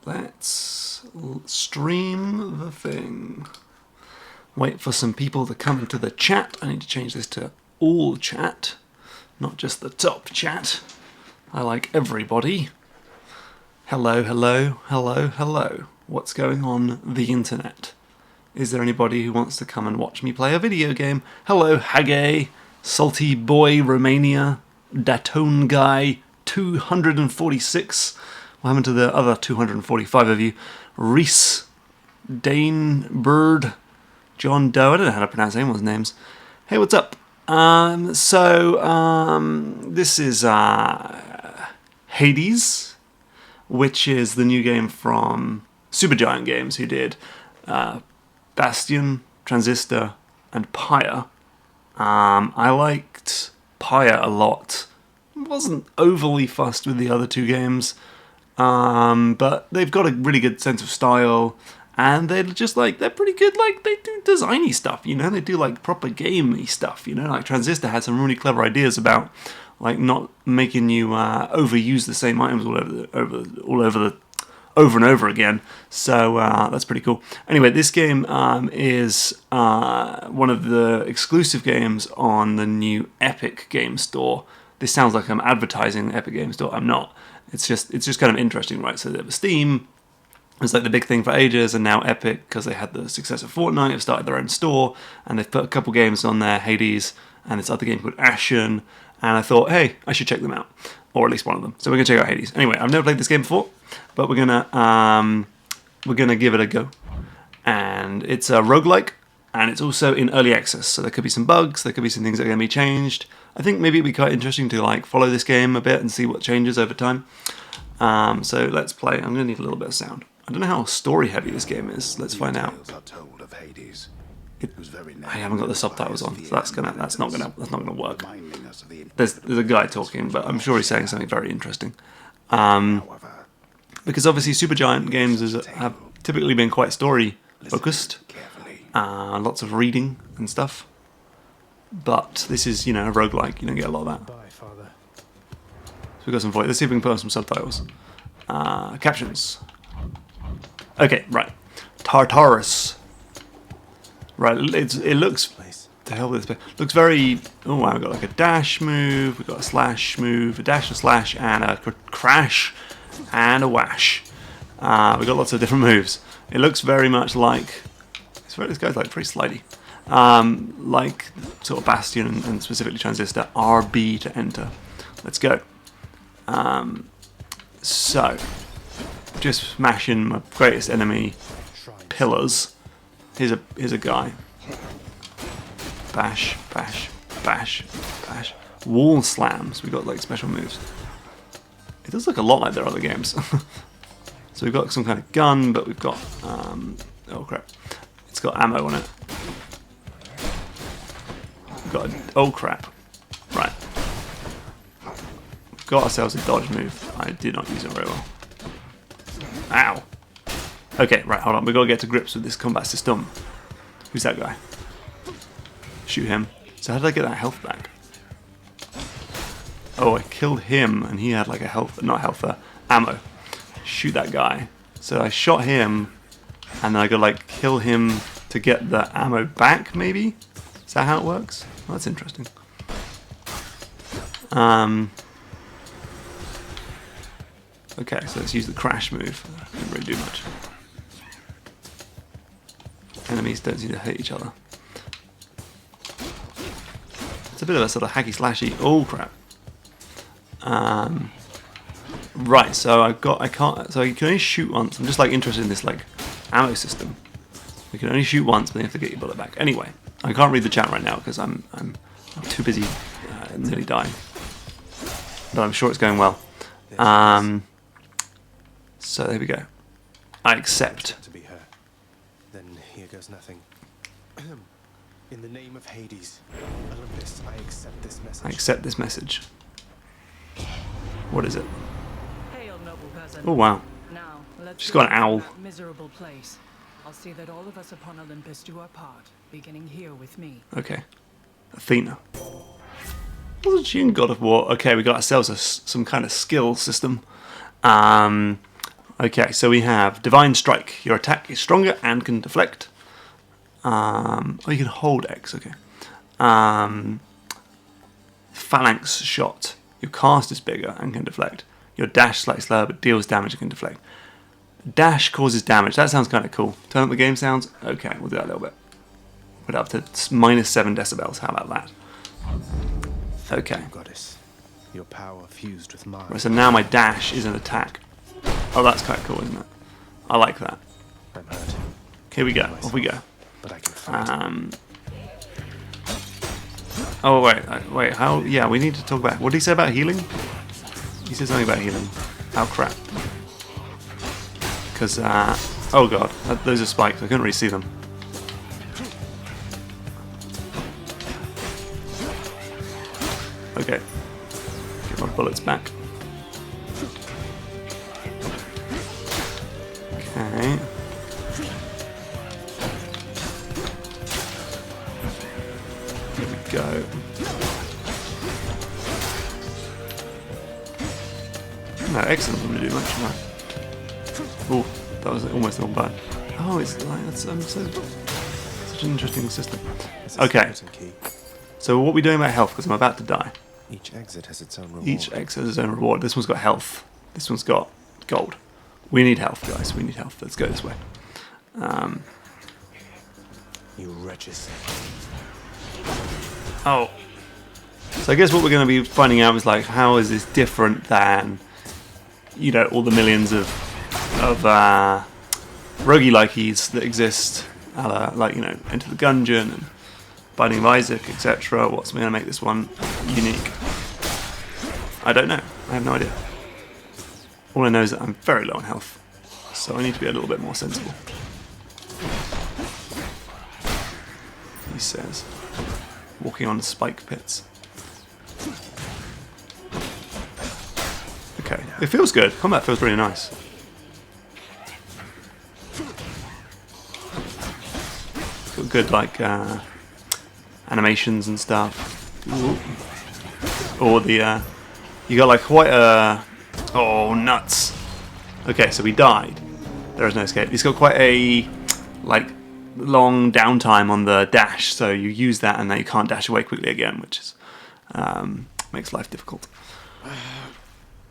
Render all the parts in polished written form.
let's stream the thing. Wait for some people to come into the chat. I need to change this to all chat, not just the top chat. I like everybody. Hello, hello, hello, hello. What's going on the internet? Is there anybody who wants to come and watch me play a video game? Hello, Hage, Salty Boy Romania, Datone Guy 246. What happened to the other 245 of you? Reese, Dane Bird, John Doe. I don't know how to pronounce anyone's names. Hey, what's up? This is Hades, which is the new game from Supergiant Games, who did Bastion, Transistor, and Pyre. I liked Pyre a lot. Wasn't overly fussed with the other two games, but they've got a really good sense of style, and they're pretty good. Like, they do designy stuff, you know. They do like proper gamey stuff, you know. Like Transistor had some really clever ideas about like not making you overuse the same items over and over again. So that's pretty cool. Anyway, this game is one of the exclusive games on the new Epic Game Store. This sounds like I'm advertising the Epic Game Store. I'm not. It's just kind of interesting, right? So there was Steam. It was like the big thing for ages, and now Epic, because they had the success of Fortnite, have started their own store, and they've put a couple games on there, Hades, and this other game called Ashen, and I thought, hey, I should check them out, or at least one of them. So we're gonna check out Hades. Anyway, I've never played this game before, but we're gonna give it a go. And it's a roguelike, and it's also in early access, so there could be some bugs, there could be some things that are gonna be changed. I think maybe it'd be quite interesting to like follow this game a bit and see what changes over time. So let's play. I'm gonna need a little bit of sound. I don't know how story heavy this game is. Let's find out. I haven't got the subtitles on, so that's not gonna work. There's a guy talking, but I'm sure he's saying something very interesting. Because obviously Supergiant Games have typically been quite story focused, lots of reading and stuff. But this is, you know, a roguelike. You don't get a lot of that. So we've got some voice. Let's see if we can put on some subtitles. Captions. Okay, right. Tartarus. Right, it looks... The hell with this? Looks very... Oh wow, we've got like a dash move, we've got a slash move, a dash and slash, and a crash, and a wash. We've got lots of different moves. It looks very much like... This guy's like pretty slidey. Like sort of Bastion and specifically Transistor. RB to enter. Let's go. So, just smashing my greatest enemy, pillars. Here's a guy. Bash, bash, bash, bash. Wall slams. We've got like special moves. It does look a lot like their other games. So we've got some kind of gun, but we've got oh crap. It's got ammo on it. We've got oh crap. Right. We've got ourselves a dodge move. I did not use it very well. Ow. Okay, right, hold on. We've got to get to grips with this combat system. Who's that guy? Shoot him. So how did I get that health back? Oh, I killed him, and he had like a ammo. Shoot that guy. So I shot him, and then I got to like kill him to get the ammo back, maybe? Is that how it works? Well, that's interesting. Okay, so let's use the crash move. Didn't really do much. Enemies don't seem to hit each other. It's a bit of a sort of hacky slashy. Oh crap. Right, so you can only shoot once. I'm just like interested in this like ammo system. You can only shoot once, but you have to get your bullet back. Anyway, I can't read the chat right now because I'm too busy nearly dying. But I'm sure it's going well. So there we go. I accept. Then here goes nothing. In the name of Hades, Olympus, I accept this message. I accept this message. What is it? Hail, noble peasant. Oh wow. Now, let's She's got an owl. that miserable place. I'll see that all of us upon Olympus do our part, beginning here with me. Okay. Athena. Wasn't she in God of War? Okay, we got ourselves some kind of skill system. I Okay, so we have Divine Strike. Your attack is stronger and can deflect. You can hold X, okay. Phalanx Shot. Your cast is bigger and can deflect. Your dash slightly slower but deals damage and can deflect. Dash causes damage. That sounds kind of cool. Turn up the game sounds. Okay, we'll do that a little bit. Put it up to -7 decibels. How about that? Okay. Goddess, your power fused with mine. Right, so now my dash is an attack. Oh, that's quite cool, isn't it? I like that. I'm hurt, Here we go. Off we go. but I can fight. Oh wait. How? Yeah, we need to talk about. What did he say about healing? He said something about healing. Oh crap. Because oh god, those are spikes. I couldn't really see them. Okay. Get my bullets back. Okay. Here we go. No, excellent doesn't do much, no. Oh, that was almost all bad. Oh, it's like that's such an interesting system. Okay. So what are we doing about health? Because I'm about to die. Each exit has its own reward. Each exit has its own reward. This one's got health. This one's got gold. We need health, guys. We need health. Let's go this way. You wretches. Oh. So I guess what we're going to be finding out is like, how is this different than, you know, all the millions of roguelikeys that exist, like, you know, Enter the Gungeon and Binding of Isaac, etc. What's going to make this one unique? I don't know. I have no idea. All I know is that I'm very low on health, so I need to be a little bit more sensible. He says, walking on spike pits. Okay, it feels good. Combat feels really nice. Got good like animations and stuff. Ooh. Or the you got like quite a oh nuts. Okay, so we died. There is no escape. He's got quite a like long downtime on the dash, so you use that and then you can't dash away quickly again, which is makes life difficult.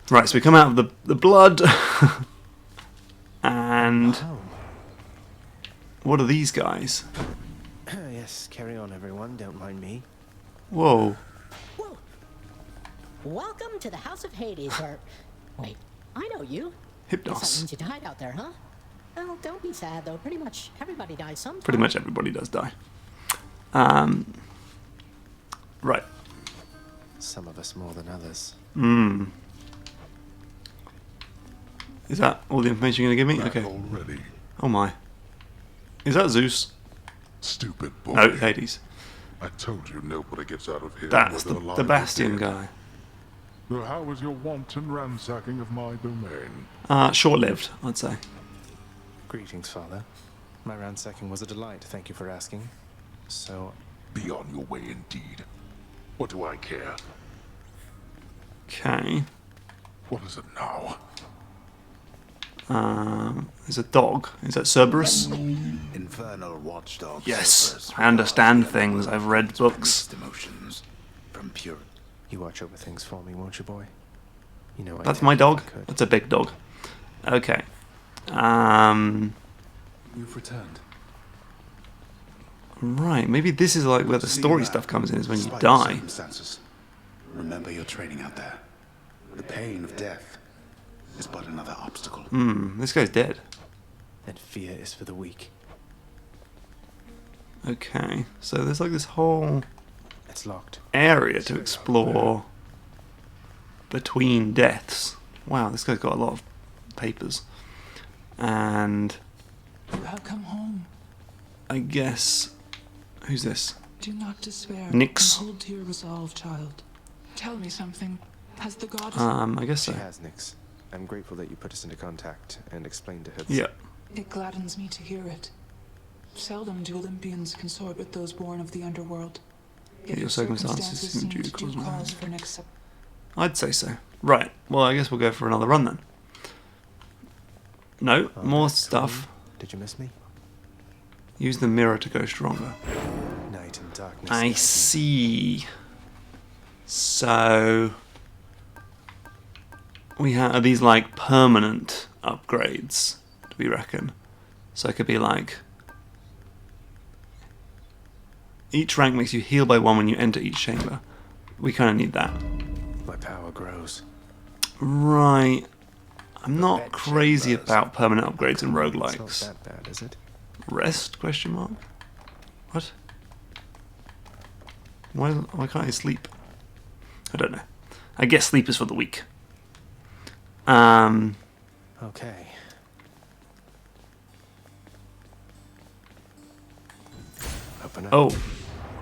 Right, so we come out of the blood, and what are these guys? Yes, carry on, everyone. Don't mind me. Whoa. Whoa. Welcome to the House of Hades, or... Wait, I know you. Guess that Hypnos. means you died out there, huh? Well, don't be sad, though. Pretty much everybody dies sometime. Pretty much everybody does die. Right. Some of us more than others. Is that all the information you're going to give me? Back Okay. already. Oh my. Is that Zeus? Stupid boy. No, Hades. I told you nobody gets out of here. That's whether alive the or Bastion dead. guy. So how was your wanton ransacking of my domain? Short-lived, I'd say. Greetings, Father. My ransacking was a delight. Thank you for asking. So, Be on your way indeed. What do I care? Okay. What is it now? There's a dog. Is that Cerberus? Infernal watchdog. Yes, I understand things. I've read books. Emotions from pure. you watch over things for me, won't you, boy? You know I That's take my it if dog. I could. That's a big dog. Okay. You've returned. Right, maybe this is like where the story stuff comes in, is when you Despite die. circumstances, remember your training out there. The pain of death is but another obstacle. This guy's dead. And fear is for the weak. Okay, so there's like this whole It's locked. area to explore between deaths. Wow, this guy's got a lot of papers. And You have come home. I guess... Who's this? Do not despair. Nyx. And hold to your resolve, child. Tell me something. Has the goddess... I guess She so. has, Nyx. I'm grateful that you put us into contact and explained to her. Yeah. It gladdens me to hear it. Seldom do Olympians consort with those born of the underworld. Yet Your her circumstances seem seem to due due cause cause for an accept. I'd say so. Right, well I guess we'll go for another run then. No, Oh, more that's stuff. cool. Did you miss me? Use the mirror to go stronger. Night and darkness. I guide me. see. So we have, are these like permanent upgrades, do we reckon? So it could be like each rank makes you heal by 1 when you enter each chamber. We kind of need that. My power grows. Right. I'm not Bed crazy chambers. about permanent upgrades in It's roguelikes. not that bad, is it? Rest? Question mark. What? Why can't I sleep? I don't know. I guess sleep is for the weak. Okay. Open up. Oh,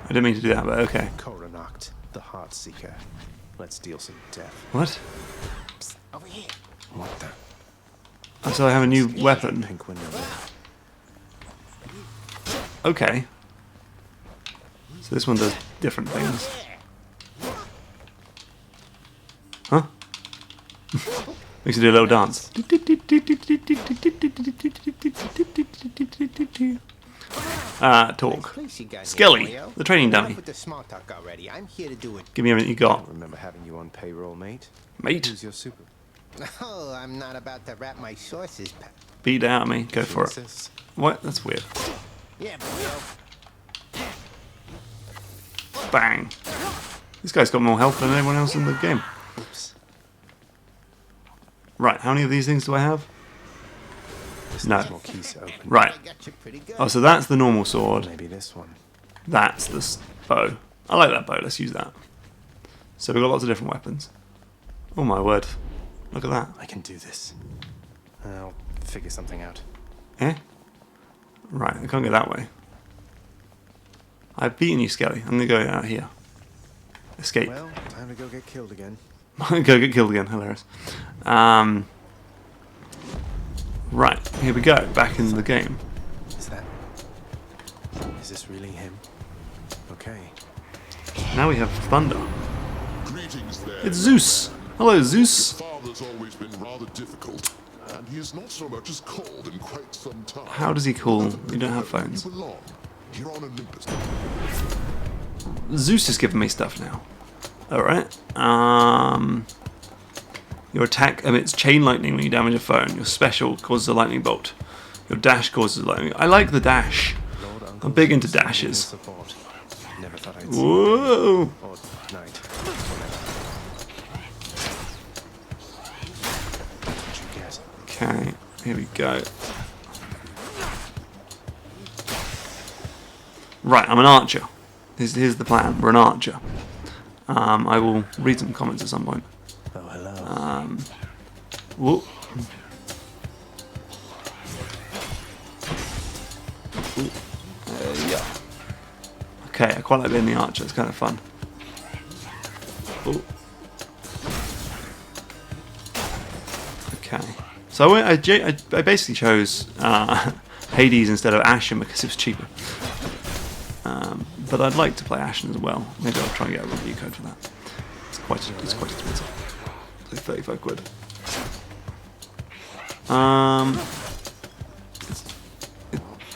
I didn't mean to do that, but okay. Coronacht, the Heart Seeker. Let's deal some death. What? Over here. What the? Oh, so I have a new weapon. Pink window. Okay. So this one does different things. Huh? Makes you do a little dance. Talk. Skelly, the training dummy. With the small talk already. I'm here to do it. Give me everything you I got. don't remember having you on payroll, mate. Mate, Who's your super? Oh, I'm not about to wrap my sources. beat it out of me. Go for it. Insists. What? That's weird. Yeah, boyo. Bang. This guy's got more health than anyone else in the game. Oops. Right, how many of these things do I have? No. More keys to open. Right. I got you pretty good. Oh, so that's the normal sword. Maybe this one. That's the bow. I like that bow. Let's use that. So we've got lots of different weapons. Oh my word. Look at that. I can do this. I'll figure something out. Eh? Right, I can't go that way. I've beaten you, Skelly. I'm going to go out here. Escape. Well, time to go get killed again. Go get killed again. Hilarious. Right, here we go. Back in the game. Is this really him? Okay. Now we have thunder. Greetings there. It's Zeus. Hello, Zeus. Father's always been rather difficult, and he has not so much as called in quite some time. How does he call? We don't have phones. You belong here on Olympus. Zeus has given me stuff now. Alright. Your attack emits chain lightning when you damage a phone. Your special causes a lightning bolt. Your dash causes a lightning. I like the dash. Lord, Uncle I'm big into Zeus, dashes. support. Never thought I'd see Whoa! you. Or night. Whatever. What you get? Okay, here we go. Right, I'm an archer. Here's the plan. We're an archer. I will read some comments at some point. Oh, hello. Whoa. Yeah. Okay, I quite like being the archer. It's kind of fun. Ooh. Okay. So I basically chose Hades instead of Ashen because it was cheaper. But I'd like to play Ashen as well. Maybe I'll try and get a review code for that. It's quite expensive. It's like 35 quid.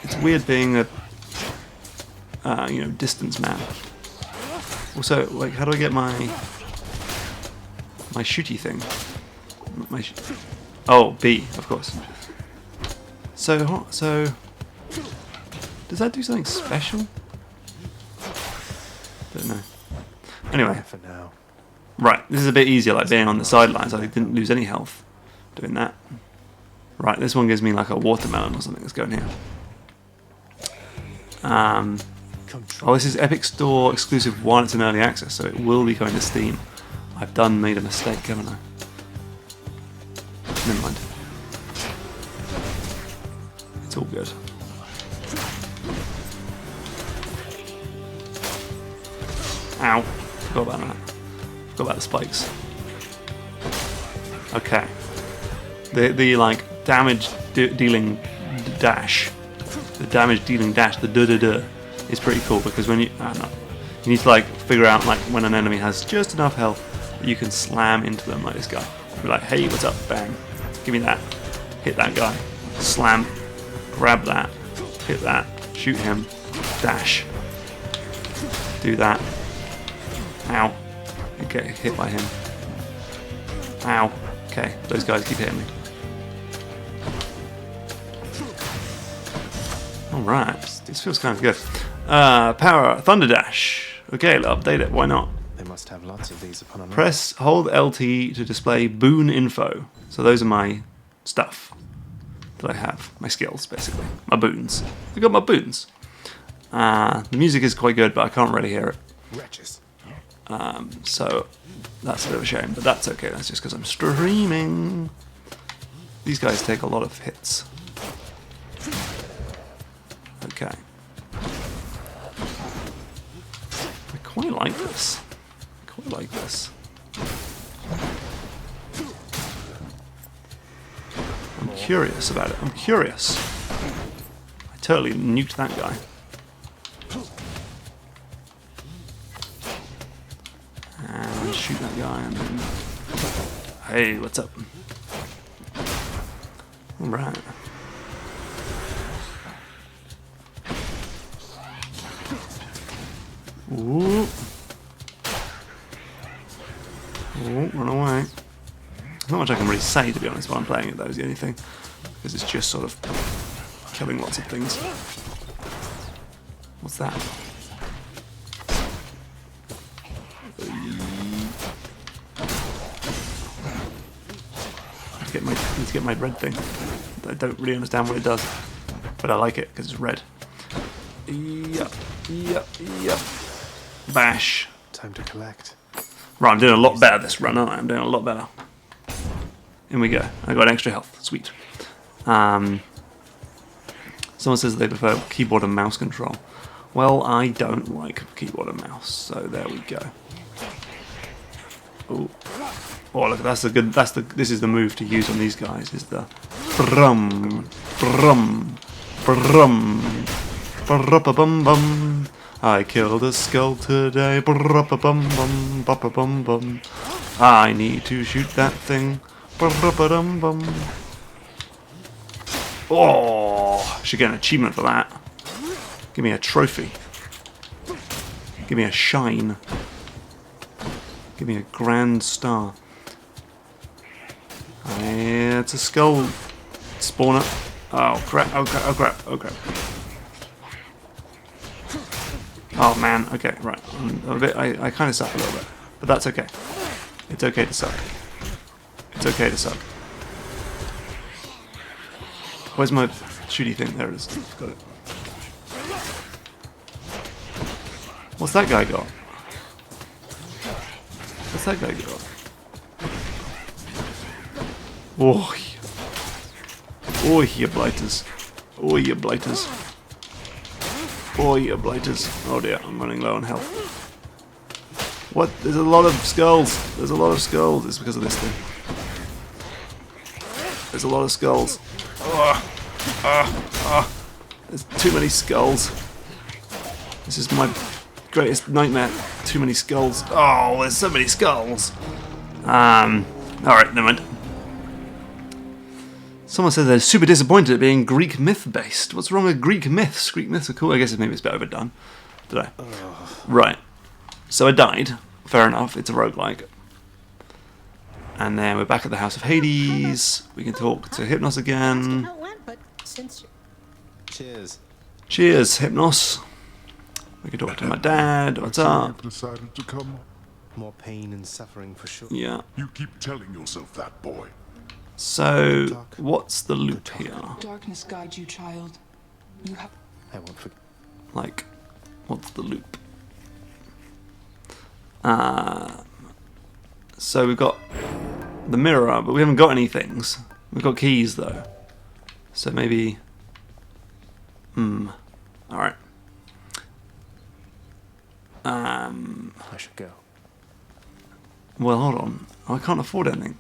It's weird being a distance man. Also, like, how do I get my shooty thing? Oh, B, of course. So does that do something special? Don't know. Anyway, For now. right, this is a bit easier, like being on the sidelines. I didn't lose any health doing that. Right, this one gives me like a watermelon or something. Let's go in here. Oh, this is Epic Store exclusive while it's in early access, so it will be going to Steam. I've made a mistake, haven't I? Never mind. It's all good. Ow. Forgot about that. Forgot about the spikes. Okay. The like damage dealing dash. The damage dealing dash, the duh is pretty cool because when you you need to like figure out like when an enemy has just enough health that you can slam into them like this guy. Be like, hey, what's up? Bang. Give me that. Hit that guy. Slam. Grab that. Hit that. Shoot him. Dash. Do that. Ow. Okay, hit by him. Ow. Okay, those guys keep hitting me. Alright, this feels kind of good. Power, Thunder Dash. Okay, I'll update it, why not? They must have lots of these upon a map. Press, hold LT to display boon info. So those are my stuff that I have. My skills, basically. My boons. I got my boons. The music is quite good, but I can't really hear it. Wretches. So that's a bit of a shame, but that's okay. That's just because I'm streaming. These guys take a lot of hits. Okay. I quite like this. I quite like this. I'm curious about it. I'm curious. I totally nuked that guy. And shoot that guy and then... Hey, what's up? Alright. Ooh. Oh, run away. Not much I can really say, to be honest, while I'm playing it, though, is the only thing. Because it's just sort of killing lots of things. What's that? Need to get my red thing. I don't really understand what it does, but I like it because it's red. Yep. Bash. Time to collect. Right, I'm doing a lot better this run, aren't I? I'm doing a lot better. In we go. I got extra health. Sweet. Someone says they prefer keyboard and mouse control. Well, I don't like keyboard and mouse, so there we go. Oh. Oh, look, this is the move to use on these guys, is the brum, brum, brum, brum, bum. I killed a skull today, bum, bum, bum, bum. I need to shoot that thing, bum, bum. Oh, I should get an achievement for that. Give me a trophy. Give me a shine. Give me a grand star. It's a skull spawner. Oh crap, oh crap, oh crap, oh crap. Oh man, okay, right. I kind of suck a little bit, but that's okay. It's okay to suck. It's okay to suck. Where's my shooty thing? There it is. Got it. What's that guy got? What's that guy got? Oh, you blighters. Oh, you blighters. Oh, you blighters. Oh dear, I'm running low on health. What? There's a lot of skulls. There's a lot of skulls. It's because of this thing. There's a lot of skulls. There's too many skulls. This is my greatest nightmare. Too many skulls. Oh, there's so many skulls. Alright, never mind. Someone said they're super disappointed at being Greek myth based. What's wrong with Greek myths? Greek myths are cool. I guess maybe it's a bit overdone. Did I? Right. So I died. Fair enough. It's a roguelike. And then we're back at the House of Hades. We can talk to Hypnos again. Cheers. Cheers, Hypnos. We can talk to my dad. What's up? Decided to come. More pain and suffering for sure. Yeah. You keep telling yourself that, boy. So, what's the loop here? Darkness guide you, child. You have... I won't forget. Like, what's the loop? So we've got the mirror, but we haven't got any things. We've got keys, though. So maybe... Alright. I should go. Well, hold on. I can't afford anything.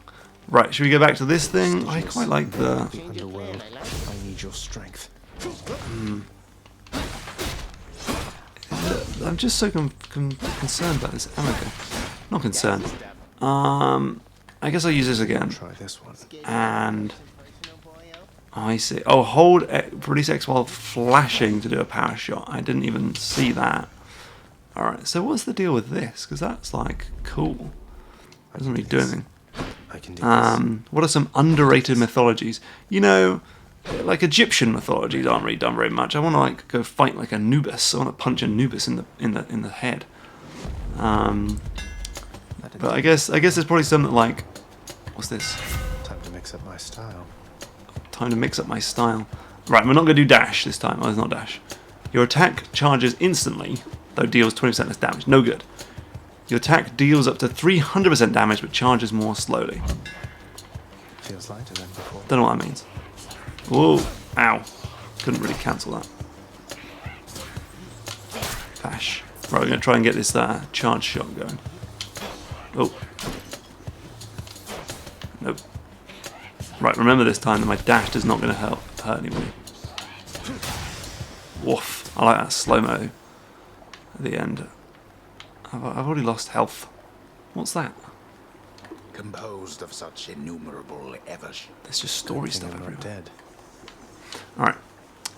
Right, should we go back to this thing? I quite like the... The underworld. I need your strength. I'm just so concerned about this ammo gun. Not concerned. I guess I'll use this again. Try this one. And I see. Oh, hold release X while flashing to do a power shot. I didn't even see that. Alright, so what's the deal with this? Because that's like cool. It doesn't really do anything. I can do this. What are some underrated mythologies? You know, like Egyptian mythologies aren't really done very much. I want to like go fight like Anubis. I want to punch Anubis in the head. But I guess there's probably some that like, what's this? Time to mix up my style. Time to mix up my style. Right, we're not going to do dash this time. Oh, it's not dash. Your attack charges instantly, though deals 20% less damage. No good. Your attack deals up to 300% damage, but charges more slowly. Feels lighter than before. Don't know what that means. Whoa. Ow. Couldn't really cancel that. Dash. Right, we're going to try and get this charge shot going. Oh. Nope. Right, remember this time that my dash is not going to hurt anybody. Woof. I like that slow-mo at the end. I've already lost health. What's that? Composed of such innumerable evers. There's just story Good thing stuff I'm not everywhere. dead.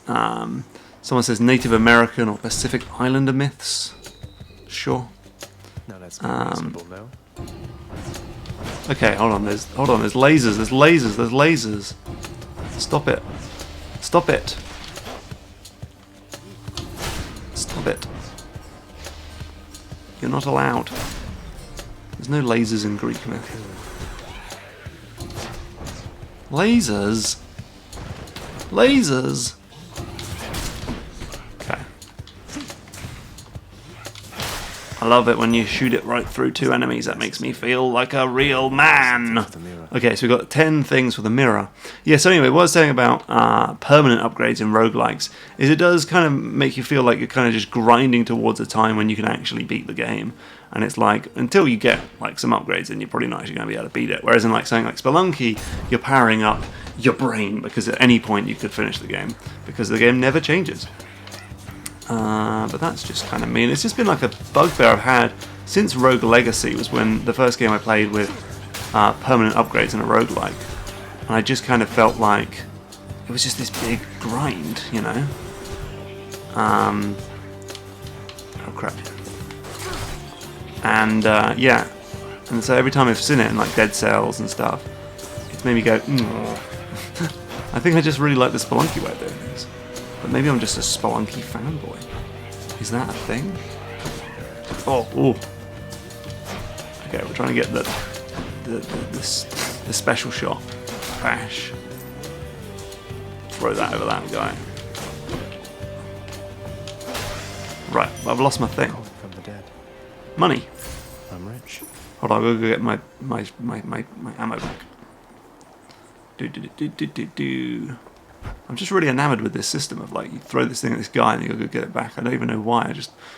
Alright. Someone says Native American or Pacific Islander myths. Sure. Now let's be reasonable, no? Okay, hold on, there's lasers, there's lasers. Stop it. Stop it. Stop it. You're not allowed. There's no lasers in Greek myth. Lasers? Lasers? Okay. I love it when you shoot it right through two enemies. That makes me feel like a real man. Okay, so we've got 10 things for the mirror. Yeah, so anyway, what I was saying about permanent upgrades in roguelikes is it does kind of make you feel like you're kind of just grinding towards a time when you can actually beat the game. And it's like, until you get like some upgrades, then you're probably not actually going to be able to beat it. Whereas in like something like Spelunky, you're powering up your brain because at any point you could finish the game because the game never changes. But that's just kind of mean. It's just been like a bugbear I've had since Rogue Legacy was when the first game I played with permanent upgrades in a roguelike. And I just kind of felt like it was just this big grind, you know? Oh crap. And yeah, and so every time I've seen it in like Dead Cells and stuff, it's made me go, I think I just really like the Spelunky way of doing things. But maybe I'm just a Spelunky fanboy. Is that a thing? Oh, ooh. Okay, we're trying to get the special shot. Bash. Throw that over that guy. Right, I've lost my thing. From the dead. Money. I'm rich. Hold on, I'll go get my ammo back. Do. I'm just really enamored with this system of like you throw this thing at this guy and you go get it back. I don't even know why.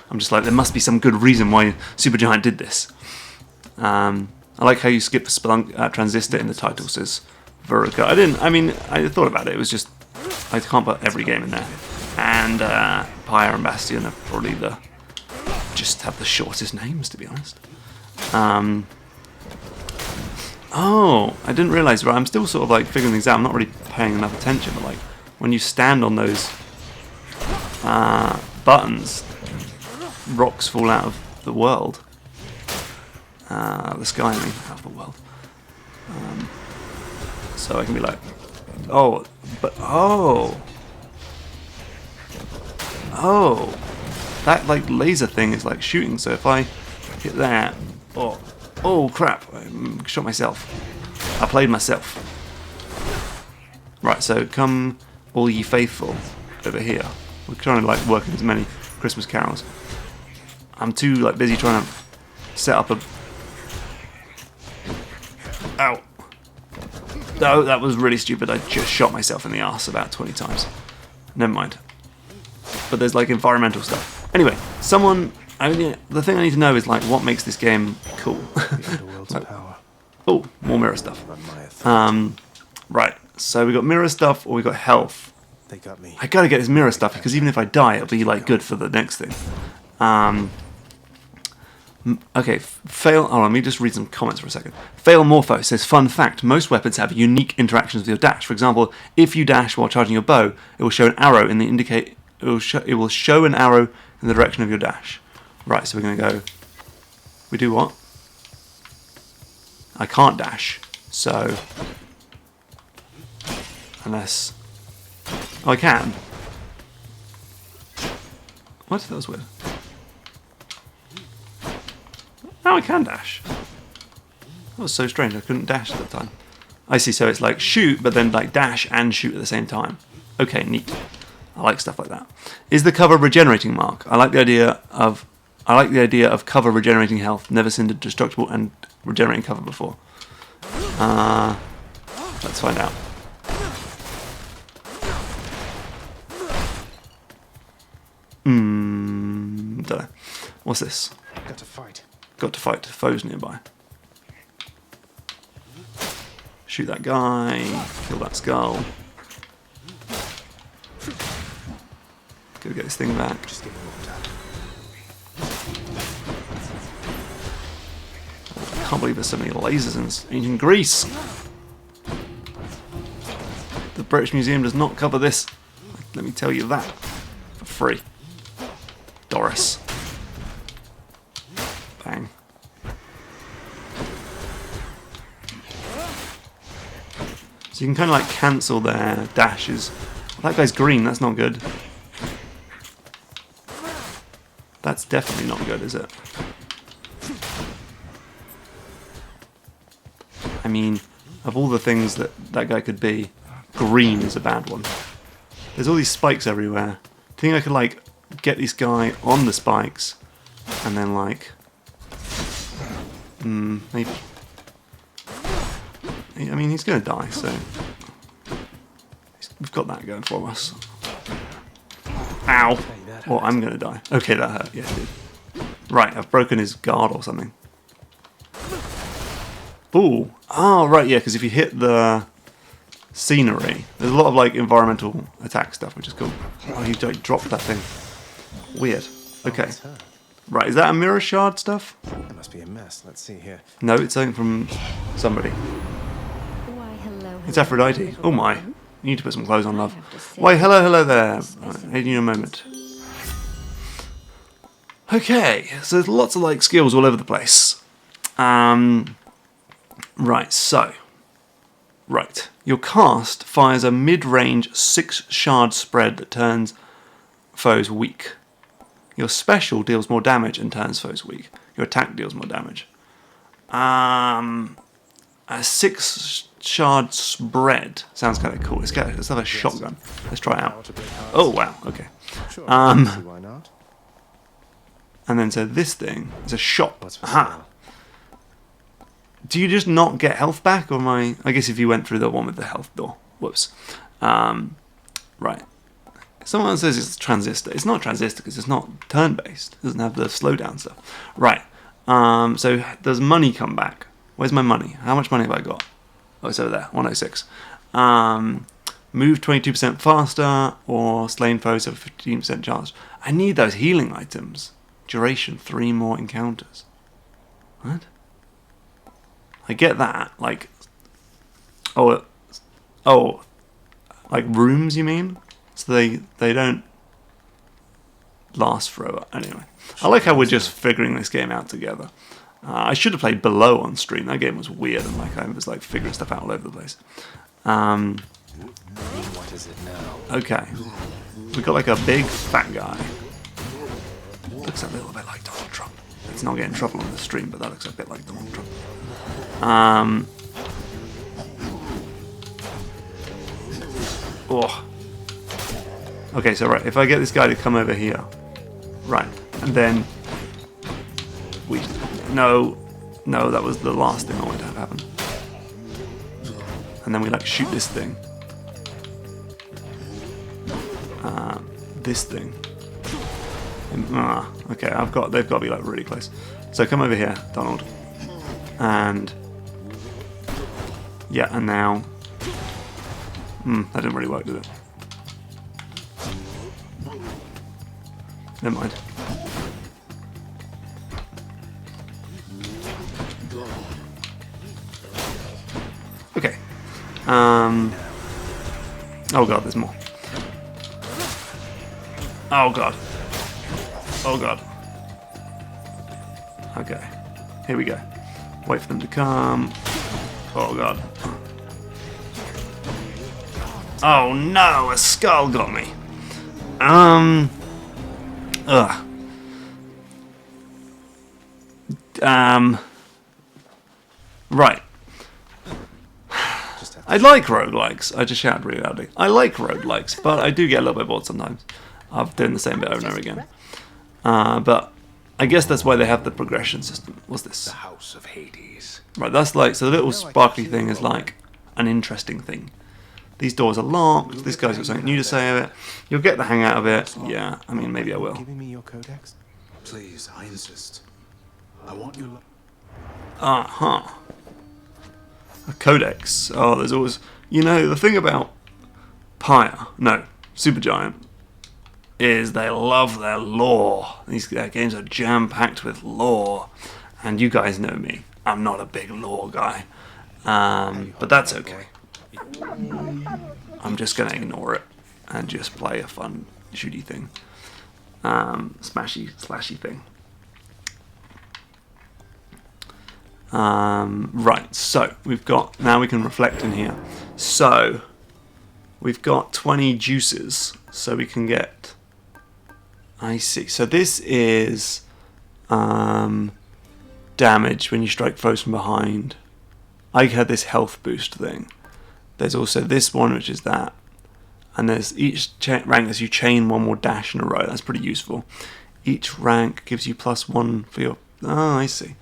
I'm just like there must be some good reason why Supergiant did this. I like how you skip the Spelunk transistor in the title. Says Veruca. I thought about it. It was just I can't put every game in there. And Pyre and Bastion are probably just have the shortest names, to be honest. Oh, I didn't realise, right, I'm still sort of like figuring things out. I'm not really paying enough attention, but like when you stand on those buttons, rocks fall out of the world. The sky, I mean, out of the world. So I can be like, oh, that like laser thing is like shooting, so if I hit that, oh crap, I shot myself. I played myself. Right, so come all ye faithful over here. We're trying to like work in as many Christmas carols. I'm too like busy trying to set up a... Ow. No, that was really stupid. I just shot myself in the arse about 20 times. Never mind. But there's like environmental stuff. Anyway, the thing I need to know is like what makes this game cool. Like, power. Oh, more mirror stuff. Right, so we got mirror stuff or we got health. They got me. I gotta get this mirror stuff because even if I die, it'll be like good for the next thing. Okay, fail. Oh, let me just read some comments for a second. Fail Morpho says, fun fact, most weapons have unique interactions with your dash. For example, if you dash while charging your bow, it will show an arrow in the indicate. It will show an arrow in the direction of your dash. Right, so we're going to go. We do what? I can't dash, so unless. Oh, I can. What? That was weird. Oh, I can dash. That was so strange. I couldn't dash at the time. I see. So it's like shoot, but then like dash and shoot at the same time. Okay, neat. I like stuff like that. Is the cover regenerating, Mark? I like the idea of cover regenerating health. Never seen destructible and regenerating cover before. Let's find out. Don't know. What's this? Got to fight. Got to fight foes nearby. Shoot that guy. Kill that skull. Go get this thing back. Just give me more time. I can't believe there's so many lasers in ancient Greece. The British Museum does not cover this. Let me tell you that. For free. Doris. Bang. So you can kind of like cancel their dashes. That guy's green, that's not good. That's definitely not good, is it? I mean, of all the things that guy could be, green is a bad one. There's all these spikes everywhere. Do you think I could like get this guy on the spikes and then like maybe. I mean, he's gonna die, so we've got that going for us. Ow! Or I'm gonna die. Okay, that hurt. Yeah, it did. Right, I've broken his guard or something. Ooh. Oh, right, yeah, because if you hit the scenery, there's a lot of like environmental attack stuff, which is cool. Oh, you dropped that thing. Weird. Okay. Right, is that a mirror shard stuff? That must be a mess. Let's see here. No, it's something from somebody. Why, hello. It's Aphrodite. Oh my. You need to put some clothes on, love. Why, hello there. Right, in a moment. Okay, so there's lots of like skills all over the place. Right, so. Right. Your cast fires a mid-range 6-shard spread that turns foes weak. Your special deals more damage and turns foes weak. Your attack deals more damage. A 6-shard spread sounds kind of cool. Let's have a shotgun. Let's try it out. Oh wow, okay. Sure, why not? And then so this thing is a shot. Aha. Do you just not get health back, or am I guess if you went through the one with the health door. Whoops. Right. Someone says it's transistor. It's not transistor because it's not turn-based. It doesn't have the slowdown stuff. Right. So does money come back? Where's my money? How much money have I got? Oh, it's over there. 106. Move 22% faster, or slain foes have a 15% chance. I need those healing items. Duration 3 more encounters. What? I get that. Like, oh, like rooms, you mean? So they don't last forever. Anyway, I like how we're just figuring this game out together. I should have played Below on stream. That game was weird, and like I was like figuring stuff out all over the place. What is it now? Okay, we got like a big fat guy. Looks a little bit like Donald Trump. Let's not get in trouble on the stream, but that looks a bit like Donald Trump. Oh. Okay, so right, if I get this guy to come over here, right, and then no, that was the last thing I wanted to have happen. And then we like shoot this thing, this thing. Okay, they've got to be like really close. So come over here, Donald, and yeah, and now, that didn't really work, did it? Never mind. Oh god, there's more. Oh god. Oh god. Okay. Here we go. Wait for them to come. Oh god. Oh no, a skull got me. Ugh. Right. I like roguelikes. I just shouted really loudly. I like roguelikes, but I do get a little bit bored sometimes of doing the same bit over and over again. But I guess that's why they have the progression system. What's this? The House of Hades. Right, that's like, so the little sparkly thing is like an interesting thing. These doors are locked. This guy's got something new to say of it. You'll get the hang out of it. Yeah, I mean, maybe I will. Giving me your codex? Please, I insist. I want you. Uh-huh. A codex. Oh, there's always... You know, the thing about Pyre, no, Supergiant, is they love their lore. Their games are jam-packed with lore. And you guys know me. I'm not a big lore guy. But that's okay. I'm just going to ignore it and just play a fun, shooty thing. Smashy, slashy thing. Right, so we've got, now we can reflect in here. So we've got 20 juices, so we can get, I see. So this is damage when you strike foes from behind. I had this health boost thing. There's also this one, which is that. And there's each rank as you chain one more dash in a row. That's pretty useful. Each rank gives you +1 for your... Oh, I see.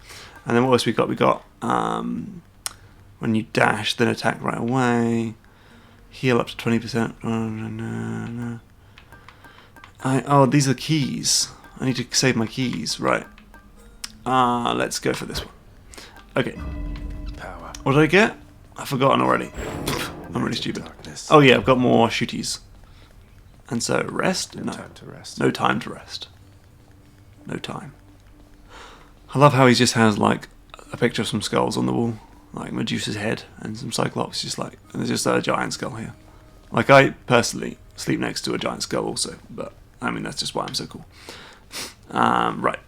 And then what else we got? We got when you dash, then attack right away. Heal up to 20%. Oh, these are keys. I need to save my keys. Right. Let's go for this one. Okay. Power. What did I get? I've forgotten already. I'm really stupid. Darkness. Oh yeah, I've got more shooties. And so rest? No. Time to rest. No time to rest. No time. I love how he just has like a picture of some skulls on the wall, like Medusa's head and some Cyclops, just like, and there's just a giant skull here. Like I personally sleep next to a giant skull also, but I mean that's just why I'm so cool. Right.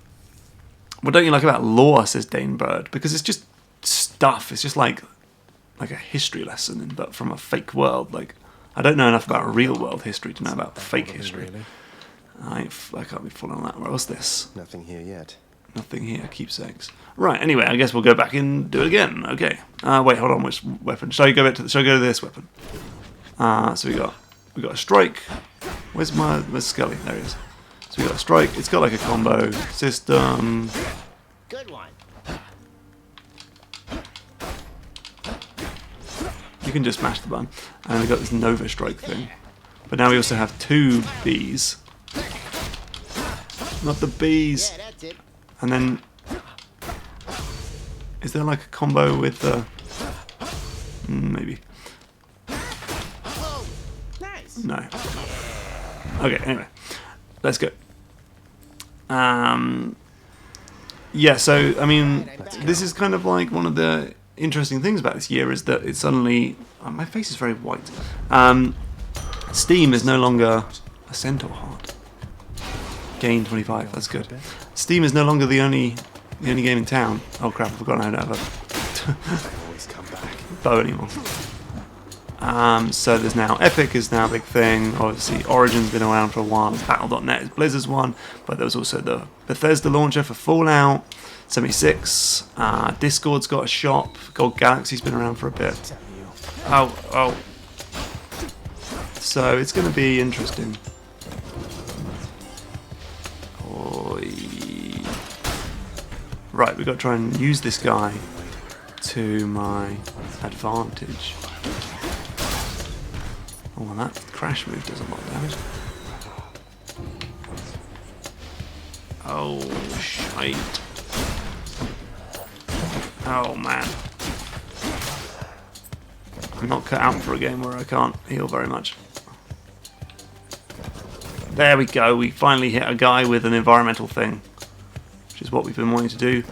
What don't you like about lore, says Dane Bird? Because it's just stuff. It's just like a history lesson, but from a fake world. Like I don't know enough about real world history to know about fake history. Really? I can't be full on that. What's this? Nothing here yet. Nothing here. Keepsakes. Right. Anyway, I guess we'll go back and do it again. Okay. Wait. Hold on. Which weapon? Shall I go to this weapon? So we got a strike. Where's Scully? There he is. So we got a strike. It's got like a combo system. Good one. You can just smash the button. And we got this Nova Strike thing. But now we also have 2 bees. Not the bees. Yeah, that's it. And then, is there like a combo with the? Maybe. Whoa. Nice. No. Okay. Anyway, let's go. Yeah. So I mean, this is kind of like one of the interesting things about this year is that it's suddenly. Oh, my face is very white. Steam is no longer a centaur heart. Gain 25. That's good. Steam is no longer the only game in town. Oh crap! I've forgotten how to have a Always come back. bow anymore. So there's now Epic is now a big thing. Obviously, Origin's been around for a while. Battle.net is Blizzard's one, but there was also the Bethesda launcher for Fallout 76. Discord's got a shop. Gold Galaxy's been around for a bit. Oh. So it's going to be interesting. Right, we've got to try and use this guy to my advantage. Oh, and that crash move does a lot of damage. Oh, shite. Oh, man. I'm not cut out for a game where I can't heal very much. There we go, we finally hit a guy with an environmental thing. Which is what we've been wanting to do.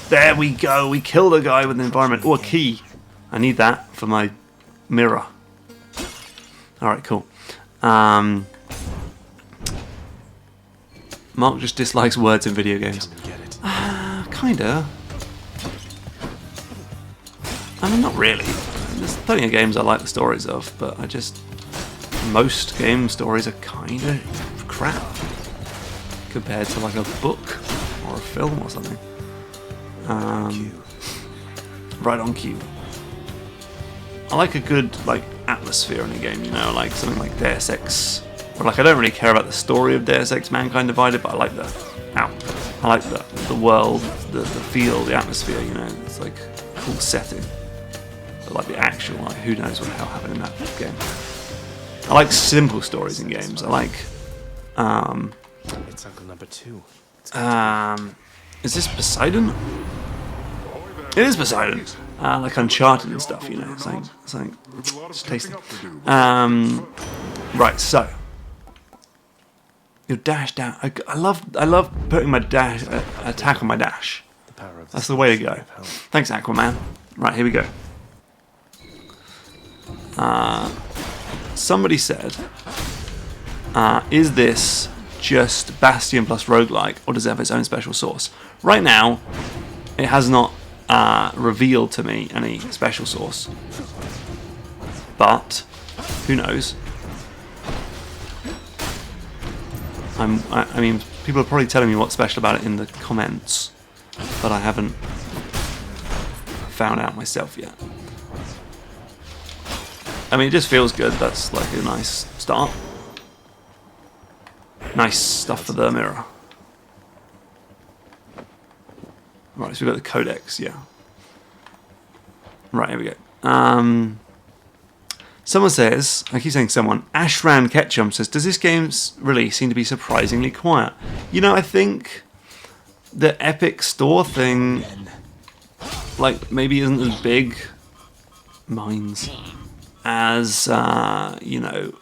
There we go, we killed a guy with an environment. Oh, a key. I need that for my mirror. Alright, cool. Mark just dislikes words in video games. Come and get it. Kinda. I mean, not really. There's plenty of games I like the stories of, but most game stories are kinda crap compared to like a book or a film or something. Right on cue. I like a good like atmosphere in a game, you know, like something like Deus Ex. Or like I don't really care about the story of Deus Ex Mankind Divided, but I like the world, the feel, the atmosphere, you know. It's like a cool setting. But like the actual, like who knows what the hell happened in that game. I like simple stories in games. I like It's Uncle Number 2. is this Poseidon? It is Poseidon. Like Uncharted and stuff, you know. Something just tasty. Right, so you dash down. I love putting my dash attack on my dash. The power of That's the way to go. of hell. Thanks, Aquaman. Right, here we go. Somebody said, is this just Bastion plus roguelike, or does it have its own special sauce? Right now, it has not revealed to me any special sauce. But, who knows? I mean, people are probably telling me what's special about it in the comments, but I haven't found out myself yet. I mean, it just feels good. That's like a nice start. Nice stuff for the mirror. Right, so we've got the codex, yeah. Right, here we go. Someone says, I keep saying someone, Ashran Ketchum says, does this game's release seem to be surprisingly quiet? You know, I think the Epic Store thing, like, maybe isn't as big, minds, as, you know,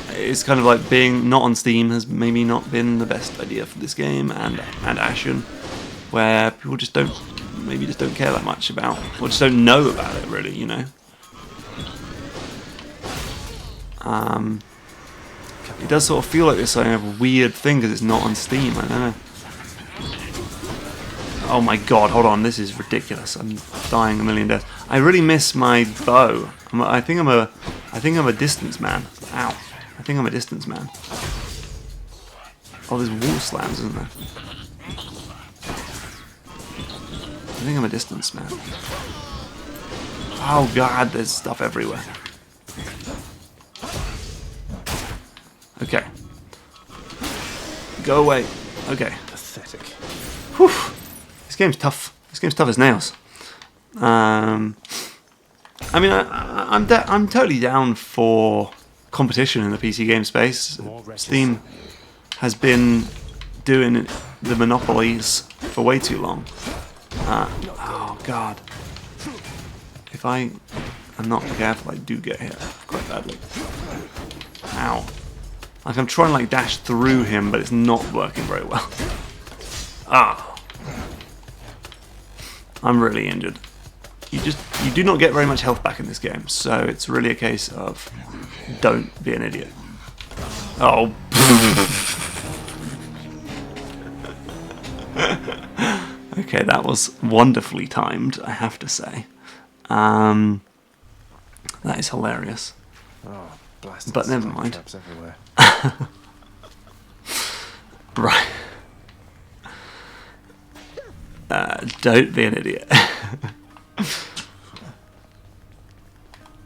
it's kind of like being not on Steam has maybe not been the best idea for this game, and Ashen, where people just don't care that much about, or just don't know about it really, you know. It does sort of feel like this kind of weird thing because it's not on Steam. I don't know. Oh my god! Hold on, this is ridiculous. I'm dying a million deaths. I really miss my bow. I think I'm a distance man. Ow! I think I'm a distance man. Oh, there's wall slams, isn't there? I think I'm a distance man. Oh god, there's stuff everywhere. Okay. Go away. Okay. Pathetic. Whew. This game's tough. This game's tough as nails. I mean, I'm totally down for competition in the PC game space. Steam has been doing the monopolies for way too long. Oh god. If I am not careful, I do get hit quite badly. Ow. Like I'm trying to like dash through him, but it's not working very well. Ah. I'm really injured. You do not get very much health back in this game, so it's really a case of don't be an idiot. Oh. Okay, that was wonderfully timed, I have to say. That is hilarious. Oh, blasted. But never mind. Traps everywhere. Right. Don't be an idiot.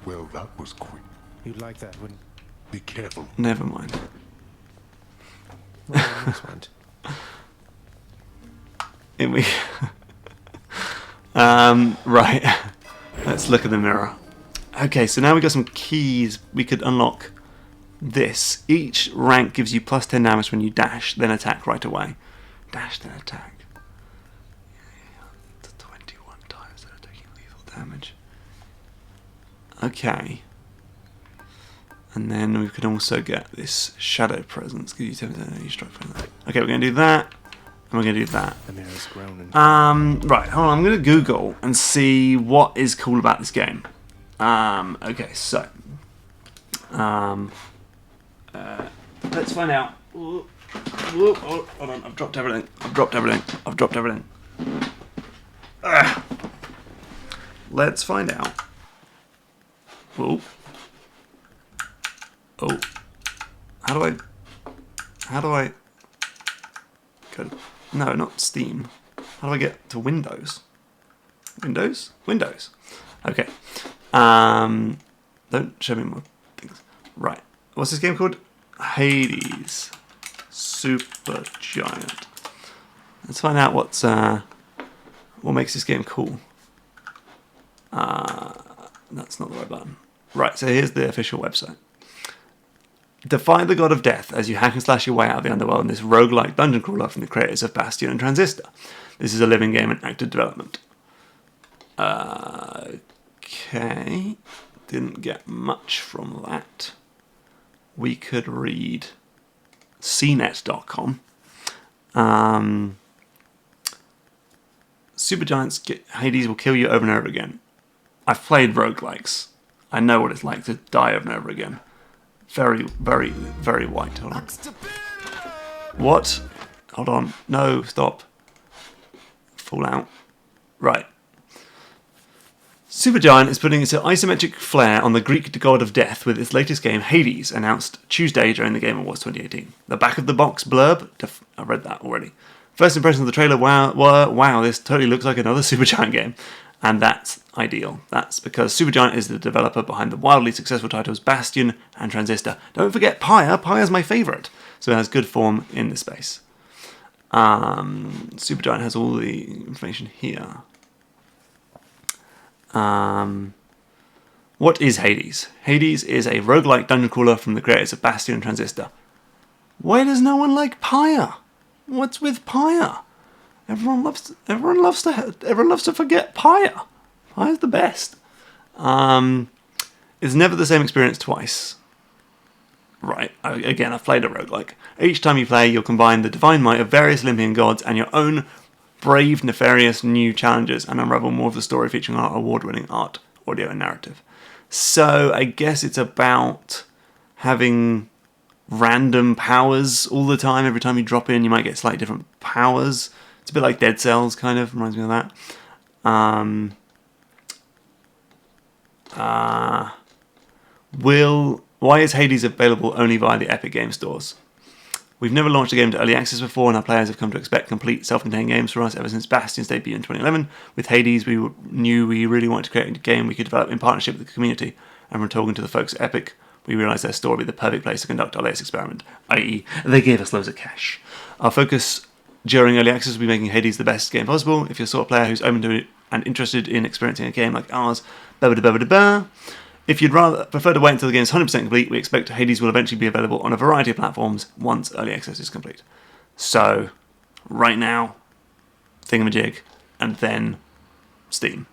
Well, that was quick. You'd like that, wouldn't Be careful. Never mind. you? This one. Here we right. Let's look at the mirror. Okay, so now we got some keys. We could unlock this. Each rank gives you plus 10 damage when you dash, then attack right away. Dash, then attack. 21 times that are taking lethal damage. Okay. And then we can also get this shadow presence. Gives you 10% energy strike from that. Okay, we're going to do that. And we're going to do that. The mirror's groaning. Right, hold on. I'm going to Google and see what is cool about this game. Okay, so let's find out. Hold on, I've dropped everything. Let's find out. Whoa. Oh. How do I go to, no, not Steam. How do I get to Windows? Windows? Okay. Don't show me more things. Right. What's this game called? Hades. Super Giant. Let's find out what makes this game cool. That's not the right button. Right, so here's the official website. Defy the god of death as you hack and slash your way out of the underworld in this roguelike dungeon crawler from the creators of Bastion and Transistor. This is a living game in active development. Okay. Didn't get much from that. We could read cnet.com. Supergiant's Hades will kill you over and over again. I've played roguelikes. I know what it's like to die over and over again. Very, very, very white. Hold on. What? Hold on. No, stop. Fallout. Right. Supergiant is putting its isometric flair on the Greek god of death with its latest game, Hades, announced Tuesday during the Game Awards 2018. The back of the box blurb, I read that already. First impressions of the trailer, wow, this totally looks like another Supergiant game. And that's ideal. That's because Supergiant is the developer behind the wildly successful titles Bastion and Transistor. Don't forget Pyre. Pyre's my favourite. So it has good form in the space. Supergiant has all the information here. What is Hades? Hades is a roguelike dungeon crawler from the creators of Bastion and Transistor. Why does no one like Pyre? What's with Pyre? Everyone loves to forget Pyre. Pyre's the best. It's never the same experience twice. Right, again, I've played a roguelike. Each time you play, you'll combine the divine might of various Olympian gods and your own brave, nefarious new challenges and unravel more of the story featuring our award-winning art, audio, and narrative. So I guess it's about having random powers all the time. Every time you drop in, you might get slightly different powers. It's a bit like Dead Cells, kind of. Reminds me of that. Why is Hades available only via the Epic Game Stores? We've never launched a game to early access before, and our players have come to expect complete self-contained games from us ever since Bastion's debut in 2011. With Hades, we knew we really wanted to create a game we could develop in partnership with the community, and from talking to the folks at Epic, we realised their store would be the perfect place to conduct our latest experiment, i.e. they gave us loads of cash. Our focus during early access will be making Hades the best game possible. If you're sort of player who's open to it and interested in experiencing a game like ours, if you'd rather prefer to wait until the game is 100% complete, we expect Hades will eventually be available on a variety of platforms once early access is complete. So, right now, Thingamajig, and then Steam.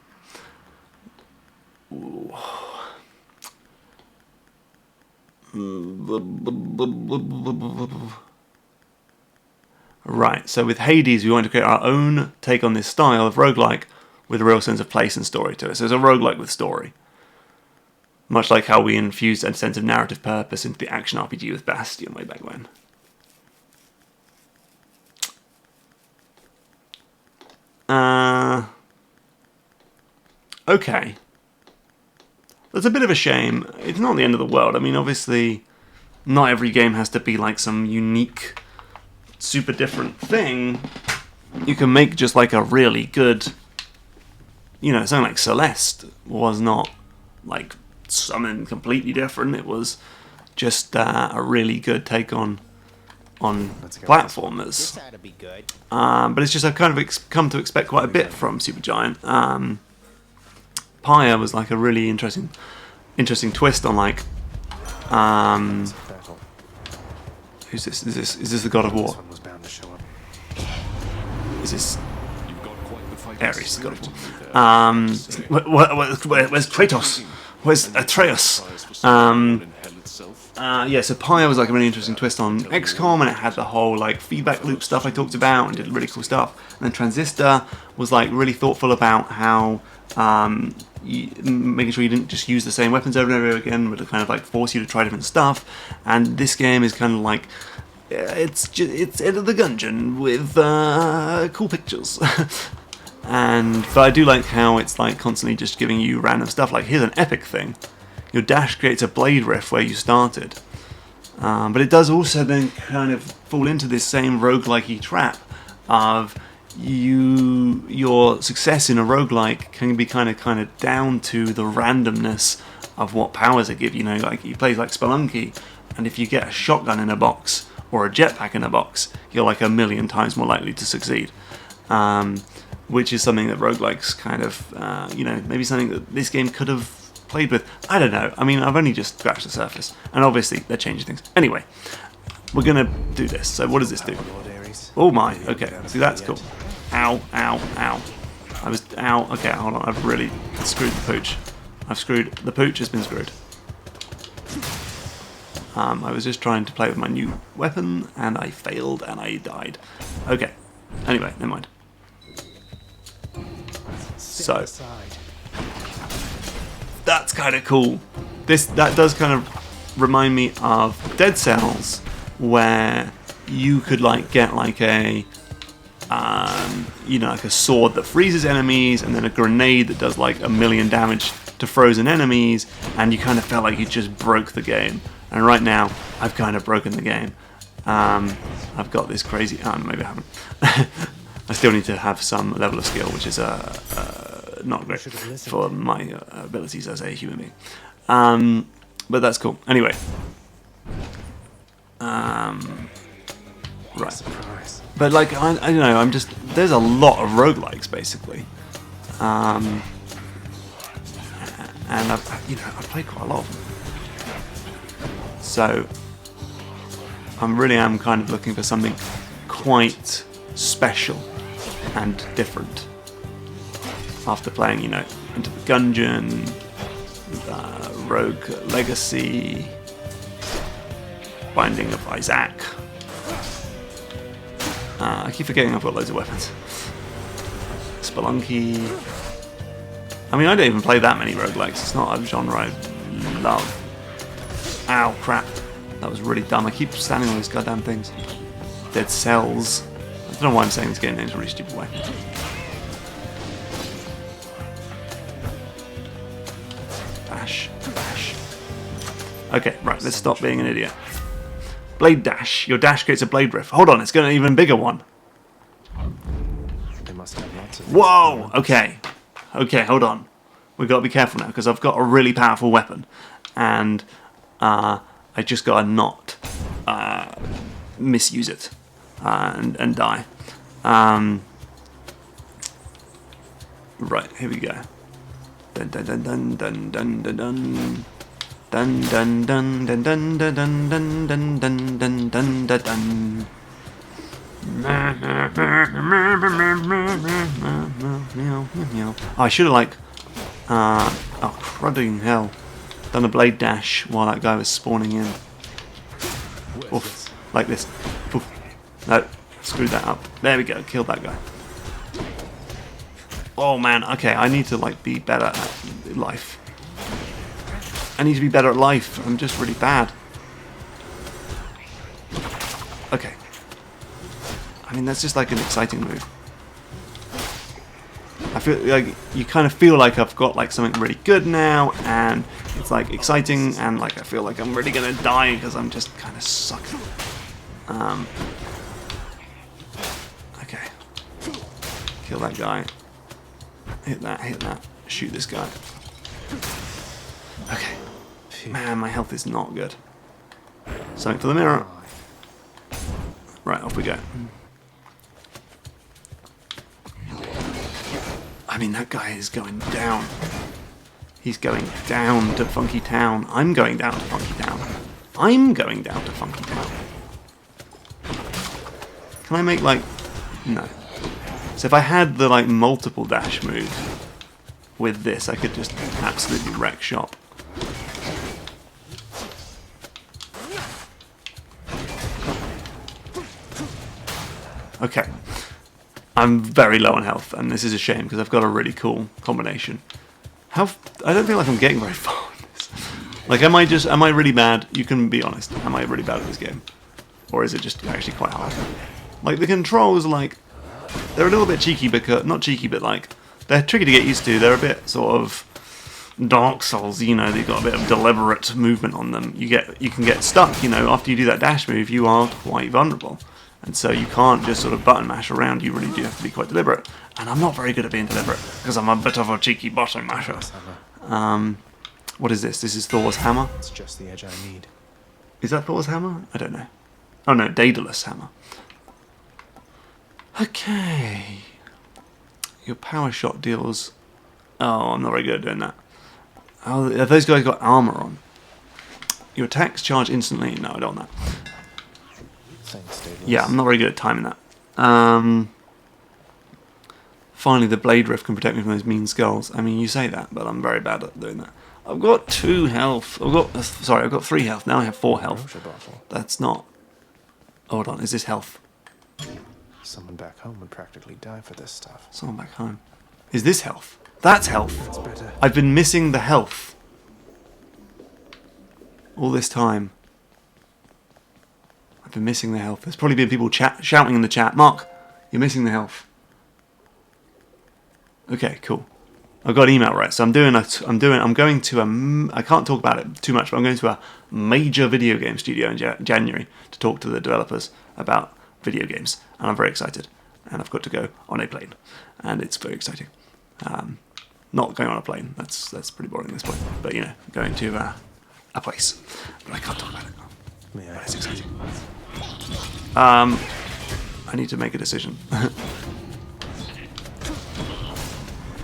Ooh. Right, so with Hades, we want to create our own take on this style of roguelike with a real sense of place and story to it. So it's a roguelike with story. Much like how we infused a sense of narrative purpose into the action RPG with Bastion way back when. Okay. That's a bit of a shame. It's not the end of the world. I mean, obviously, not every game has to be like some unique, super different thing. You can make just like a really good, something like Celeste was not like something completely different. It was just a really good take on platformers. This ought to be good. But it's just I've kind of come to expect quite a bit from Supergiant. Pyre was like a really interesting twist on like who's this? Is this the God of War? This one was bound to show up. Is this Ares, the God of War? Where's Kratos? Where's Atreus? So Pyre was like a really interesting twist on XCOM, and it had the whole like feedback loop stuff I talked about and did really cool stuff. And then Transistor was like really thoughtful about how making sure you didn't just use the same weapons over and over again would kind of like force you to try different stuff. And this game is kind of like it's Enter the Gungeon with cool pictures. But I do like how it's like constantly just giving you random stuff. Like here's an epic thing. Your dash creates a blade rift where you started. But it does also then kind of fall into this same roguelike-y trap of your success in a roguelike can be kind of down to the randomness of what powers it gives. You know, like you play like Spelunky, and if you get a shotgun in a box or a jetpack in a box, you're like 1,000,000 times more likely to succeed. Which is something that roguelikes kind of, maybe something that this game could have played with. I don't know. I mean, I've only just scratched the surface. And obviously, they're changing things. Anyway, we're going to do this. So what does this do? Oh my, okay. See, that's cool. Ow, ow, ow. Ow. Okay, hold on. I've really screwed the pooch. The pooch has been screwed. I was just trying to play with my new weapon, and I failed, and I died. Okay. Anyway, never mind. So that's kind of cool. That does kind of remind me of Dead Cells, where you could like get like a like a sword that freezes enemies, and then a grenade that does like 1,000,000 damage to frozen enemies, and you kind of felt like you just broke the game. And right now, I've kind of broken the game. I've got this crazy. Maybe I haven't. I still need to have some level of skill, which is not great for my abilities as a human being. But that's cool. Anyway. Right. But like, I don't know, there's a lot of roguelikes, basically. And I've played quite a lot of them. So, I really am kind of looking for something quite special and different. After playing, Into the Gungeon, Rogue Legacy, Binding of Isaac. I keep forgetting I've got loads of weapons. Spelunky. I mean, I don't even play that many roguelikes. It's not a genre I love. Ow, crap. That was really dumb. I keep standing on those goddamn things. Dead Cells. I don't know why I'm saying this game name's a really stupid way. Bash. Okay, right, let's stop being an idiot. Blade dash. Your dash creates a blade rift. Hold on, it's got an even bigger one. They must have lots of Whoa! Okay, hold on. We've got to be careful now, because I've got a really powerful weapon. And I just got to not misuse it and die. Right, here we go. Dun dun dun dun dun dun dun dun. Dun dun dun dun dun dun dun dun dun dun dun dun dun dun. I should have crudding hell, done a blade dash while that guy was spawning in. Oof, like this. Oof. No, screwed that up. There we go, killed that guy. Oh man, okay, I need to be better at life. I need to be better at life. I'm just really bad. Okay. I mean, that's just like an exciting move. I feel like you kind of feel like I've got something really good now, and it's exciting, and I feel like I'm really gonna die because I'm just kind of sucking. Okay. Kill that guy. Hit that. Shoot this guy. Okay. Man, my health is not good. Something for the mirror. Right, off we go. I mean, that guy is going down. He's going down to Funky Town. I'm going down to Funky Town. I'm going down to Funky Town. Can I make no. So if I had the multiple dash moves with this, I could just absolutely wreck shop. Okay. I'm very low on health, and this is a shame because I've got a really cool combination. I don't feel like I'm getting very far in this. Like, am I really bad? You can be honest. Am I really bad at this game? Or is it just actually quite hard? Like, the controls, like, they're a little bit cheeky, because, not cheeky, but like, they're tricky to get used to. They're a bit sort of Dark Souls, you know, they've got a bit of deliberate movement on them. You can get stuck, you know, after you do that dash move, you are quite vulnerable. And so you can't just sort of button mash around, you really do have to be quite deliberate. And I'm not very good at being deliberate, because I'm a bit of a cheeky button masher. What is this? This is Thor's hammer? It's just the edge I need. Is that Thor's hammer? I don't know. Oh no, Daedalus hammer. Okay. Your power shot deals... Oh, I'm not very good at doing that. Oh, have those guys got armor on? Your attacks charge instantly. No, I don't want that. Thanks, Daedalus. Yeah, I'm not very good at timing that. Finally, the blade rift can protect me from those mean skulls. I mean, you say that, but I'm very bad at doing that. I've got 2 health. I've got 3 health. Now I have 4 health. That's not... Hold on, is this health? Someone back home would practically die for this stuff. Someone back home. Is this health? That's health. That's better. I've been missing the health all this time. I've been missing the health. There's probably been people shouting in the chat, Mark, you're missing the health. Okay, cool. I got email right, so I'm going to I can't talk about it too much, but I'm going to a major video game studio in January to talk to the developers about video games, and I'm very excited. And I've got to go on a plane, and it's very exciting. Not going on a plane. That's pretty boring at this point. But you know, going to a place. But I can't talk about it. But it's exciting. I need to make a decision.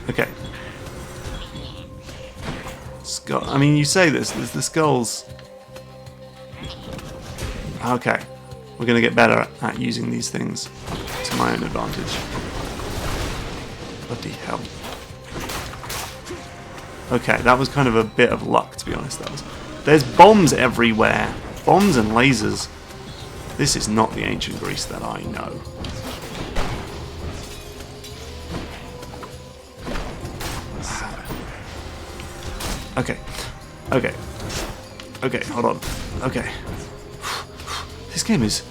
Okay. Skull. I mean, you say this. There's the skulls. Okay. We're going to get better at using these things to my own advantage. Bloody hell. Okay, that was kind of a bit of luck, to be honest. There's bombs everywhere. Bombs and lasers. This is not the ancient Greece that I know. Okay. Okay, hold on. Okay. This game is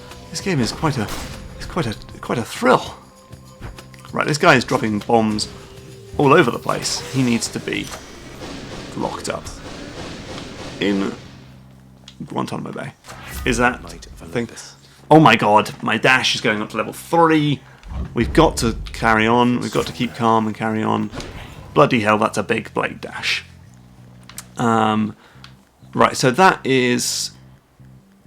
quite a thrill. Right, this guy is dropping bombs all over the place. He needs to be locked up in Guantanamo Bay. Is that a thing? Oh my god, my dash is going up to level 3. We've got to carry on. We've got to keep calm and carry on. Bloody hell, that's a big blade dash. Right, so that is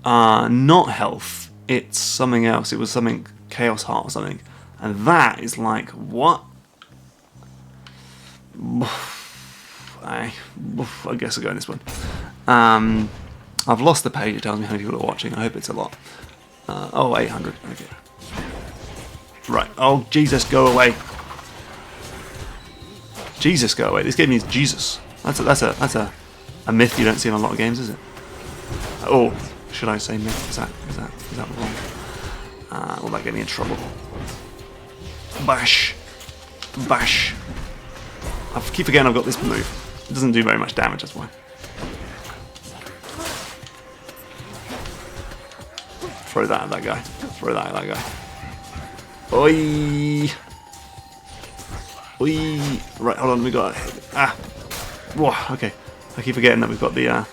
not health. It's something else. It was something Chaos Heart or something. And that is like, what? I guess I'll go in this one. I've lost the page. It tells me how many people are watching. I hope it's a lot. Oh, 800. Okay. Right. Oh, Jesus, go away. Jesus, go away. This game means Jesus. That's a myth you don't see in a lot of games, is it? Oh, should I say myth? Is that wrong? Will that get me in trouble? Bash. Bash. I keep forgetting I've got this move. It doesn't do very much damage, that's why. Throw that at that guy. Throw that at that guy. Oi! Oi! Right, hold on, we got... Whoa, okay. I keep forgetting that we've got the...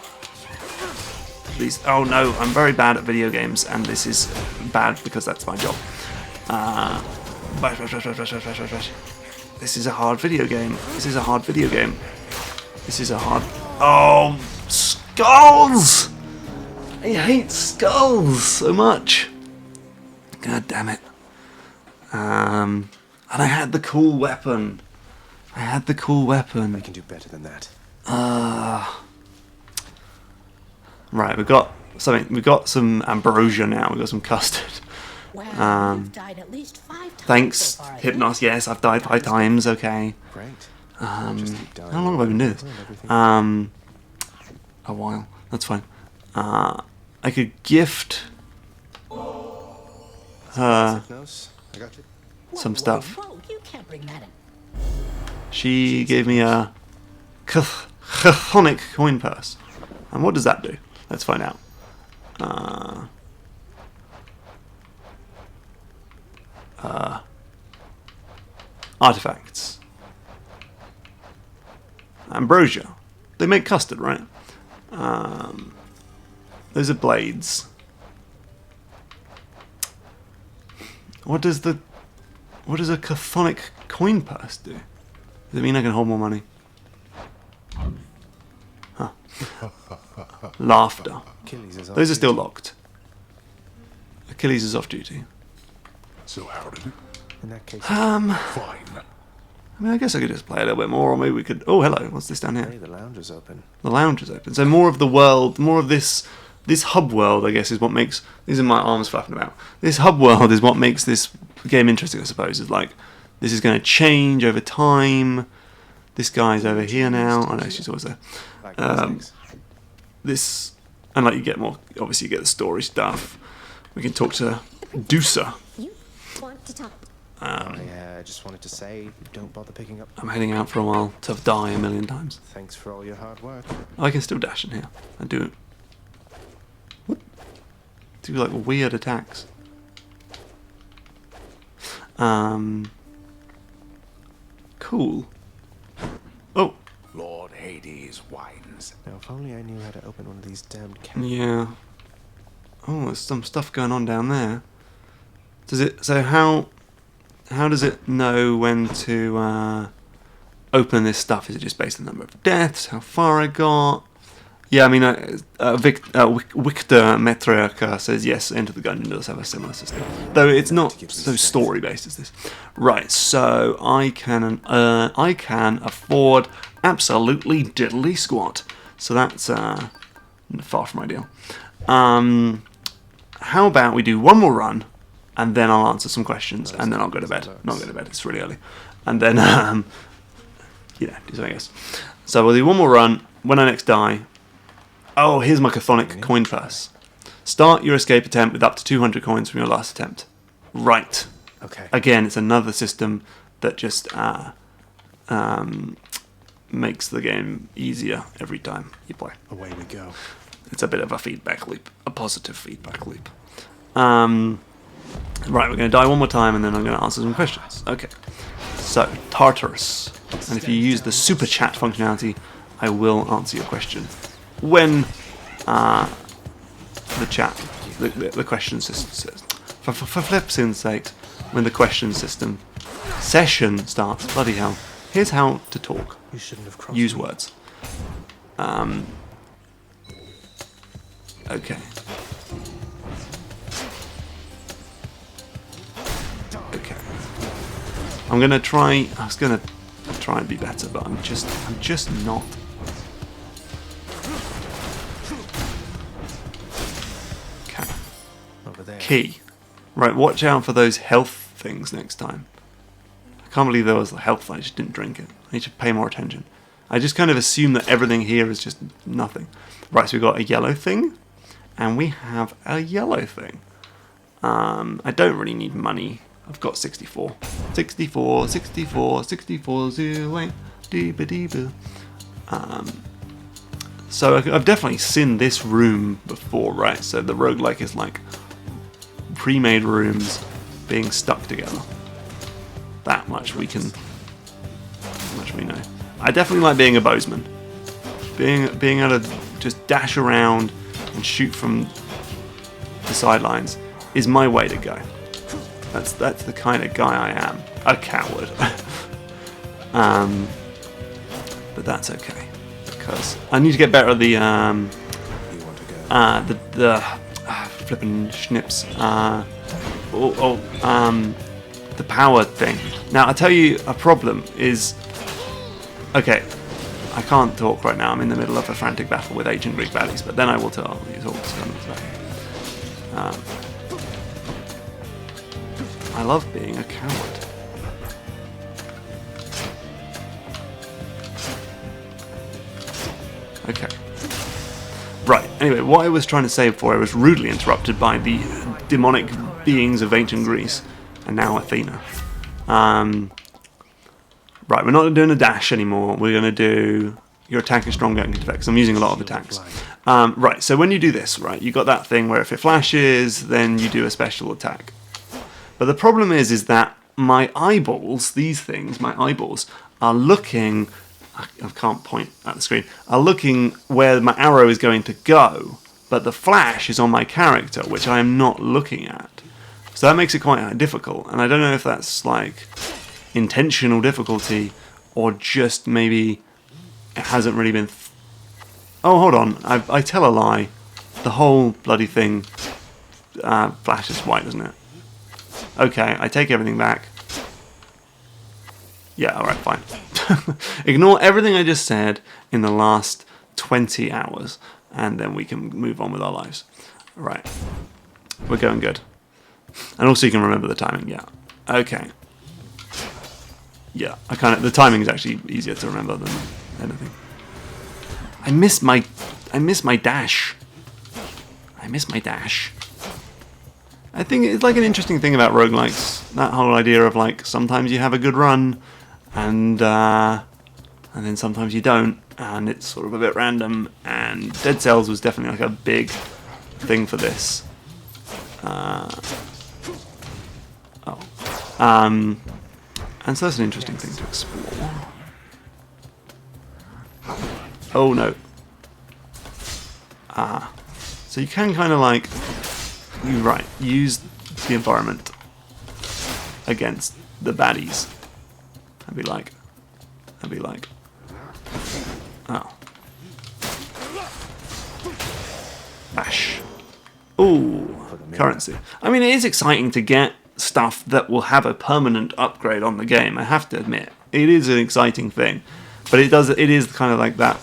these... Oh no, I'm very bad at video games, and this is bad because that's my job. Bash, bash, bash, bash, bash, bash, bash, bash. This is a hard video game. This is a hard video game. This is a hard... Oh, skulls! I hate skulls so much. God damn it. And I had the cool weapon. I can do better than that. Right, we've got something. We've got some ambrosia now. We've got some custard. Wow, you've died at least 5 times Thanks, so far, Hypnos. Yes, I've died 5 times. Okay. Great. How long have I been doing this? A while. That's fine. I could gift her. I got you. some stuff. Whoa, you can't bring that in. She gave me a chthonic coin purse. And what does that do? Let's find out. Artifacts. Ambrosia. They make custard, right? Those are blades. What does a chthonic coin purse do? Does it mean I can hold more money? Huh. Laughter. Achilles is off Those are still duty. locked. Achilles is off duty. So how did it? In that case, Fine. I mean, I guess I could just play a little bit more, or maybe we could... Oh, hello. What's this down hey, here? the lounge is open. The lounge is open. So more of the world, more of this hub world, I guess, is what makes... These are my arms flapping about. This hub world is what makes this game interesting, I suppose. Is like, this is going to change over time. This guy's over here now. Oh, no, she's always there. Like mistakes. This... And, like, you get more... Obviously, you get the story stuff. We can talk to Dusa. You want to talk? I just wanted to say, don't bother picking up. I'm heading out for a while to die a million times. Thanks for all your hard work. I can still dash in here and do it. What? Do like weird attacks. Cool. Oh, Lord Hades whines. Now, if only I knew how to open one of these damned cabinets. yeah. Oh, there's some stuff going on down there. Does it? So how does it know when to open this stuff? Is it just based on the number of deaths? How far I got? Yeah, I mean, Victor Metriaca says yes. Enter the Gungeon does have a similar system, though it's not so story based as this. Right, so I can afford absolutely diddly squat. So that's far from ideal. How about we do one more run, and then I'll answer some questions, and then I'll go to bed. Not go to bed. It's really early, and then do something else. So we'll do one more run. When I next die. Oh, here's my chthonic coin purse. Start your escape attempt with up to 200 coins from your last attempt. Right. Okay. Again, it's another system that just makes the game easier every time you play. Away we go. It's a bit of a feedback loop, a positive feedback loop. Right, we're going to die one more time, and then I'm going to answer some questions. Okay. So, Tartarus. And if you use the super chat functionality, I will answer your question. When the question system says, for flip's sake, when the question system session starts, bloody hell, here's how to talk. You shouldn't have crossed Use me. words. Okay. Okay. I was gonna try and be better, but I'm just not. Okay. Over there. Key. Right, watch out for those health things next time. I can't believe there was health, I just didn't drink it. I need to pay more attention. I just kind of assume that everything here is just nothing. Right, so we've got a yellow thing, and we have a yellow thing. I don't really need money. I've got 64. 64, 64, 64, 08, dee-ba-dee-ba. So I've definitely seen this room before, right? So the roguelike is like pre-made rooms being stuck together. That much we can... That much we know. I definitely like being a bowsman. Being able to just dash around and shoot from the sidelines is my way to go. That's the kind of guy I am. A coward. But that's okay. Because I need to get better at the flipping schnips. The power thing. Now I tell you, a problem is, okay, I can't talk right now. I'm in the middle of a frantic battle with ancient Greek baddies, but then I will tell you all some stuff. I love being a coward. Okay. Right, anyway, what I was trying to say before I was rudely interrupted by the demonic beings of ancient Greece, and now Athena. Right, we're not doing a dash anymore. We're going to do your attack is stronger and can defect, 'cause I'm using a lot of attacks. Right, so when you do this, right, you got that thing where if it flashes, then you do a special attack. But the problem is that my eyeballs, these things, my eyeballs, are looking, I can't point at the screen, are looking where my arrow is going to go, but the flash is on my character, which I am not looking at. So that makes it quite difficult, and I don't know if that's like intentional difficulty or just maybe it hasn't really been... Oh, hold on, I tell a lie. The whole bloody thing flashes white, doesn't it? Okay, I take everything back. Yeah, alright, fine. Ignore everything I just said in the last 20 hours, and then we can move on with our lives. Right. We're going good. And also you can remember the timing, yeah. Okay. Yeah, the timing is actually easier to remember than anything. I miss my dash. I miss my dash. I think it's like an interesting thing about roguelikes, that whole idea of like sometimes you have a good run and then sometimes you don't, and it's sort of a bit random, and Dead Cells was definitely like a big thing for this. And so that's an interesting thing to explore. Oh no. So you can kind of like, use the environment against the baddies. I'd be like, oh. Bash. Ooh, currency. I mean, it is exciting to get stuff that will have a permanent upgrade on the game, I have to admit. It is an exciting thing. But it is kind of like that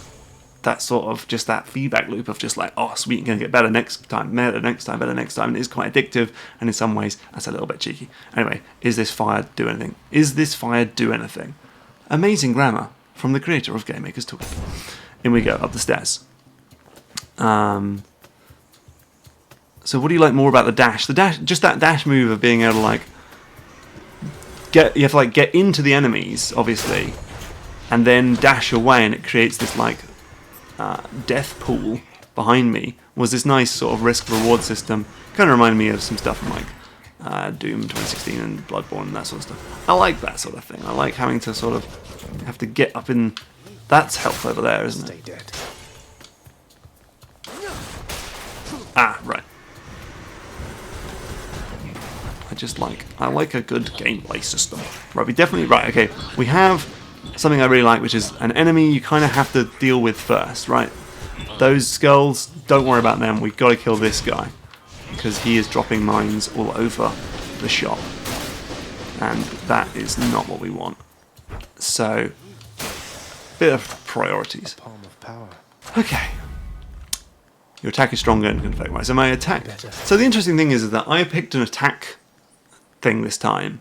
sort of just that feedback loop of just like, oh sweet, you're going to get better next time, better next time, better next time. And it is quite addictive, and in some ways that's a little bit cheeky. Anyway, is this fire do anything? Is this fire do anything? Amazing grammar from the creator of Game Maker's Toolkit. In we go, up the stairs. So what do you like more about the dash? The dash, just that dash move of being able to like you have to like get into the enemies, obviously, and then dash away, and it creates this like death pool behind me. Was this nice sort of risk reward system? Kind of reminded me of some stuff from like Doom 2016 and Bloodborne and that sort of stuff. I like that sort of thing. I like having to sort of have to get up in. That's health over there, isn't it? Stay dead. Ah, right. I like a good gameplay system. Right, we definitely, okay, we have something I really like, which is an enemy you kind of have to deal with first, right? Those skulls, don't worry about them, we've got to kill this guy, because he is dropping mines all over the shop, and that is not what we want. So, bit of priorities. Palm of power. Okay. Your attack is stronger and can affect. Right, so my attack. So the interesting thing is that I picked an attack thing this time,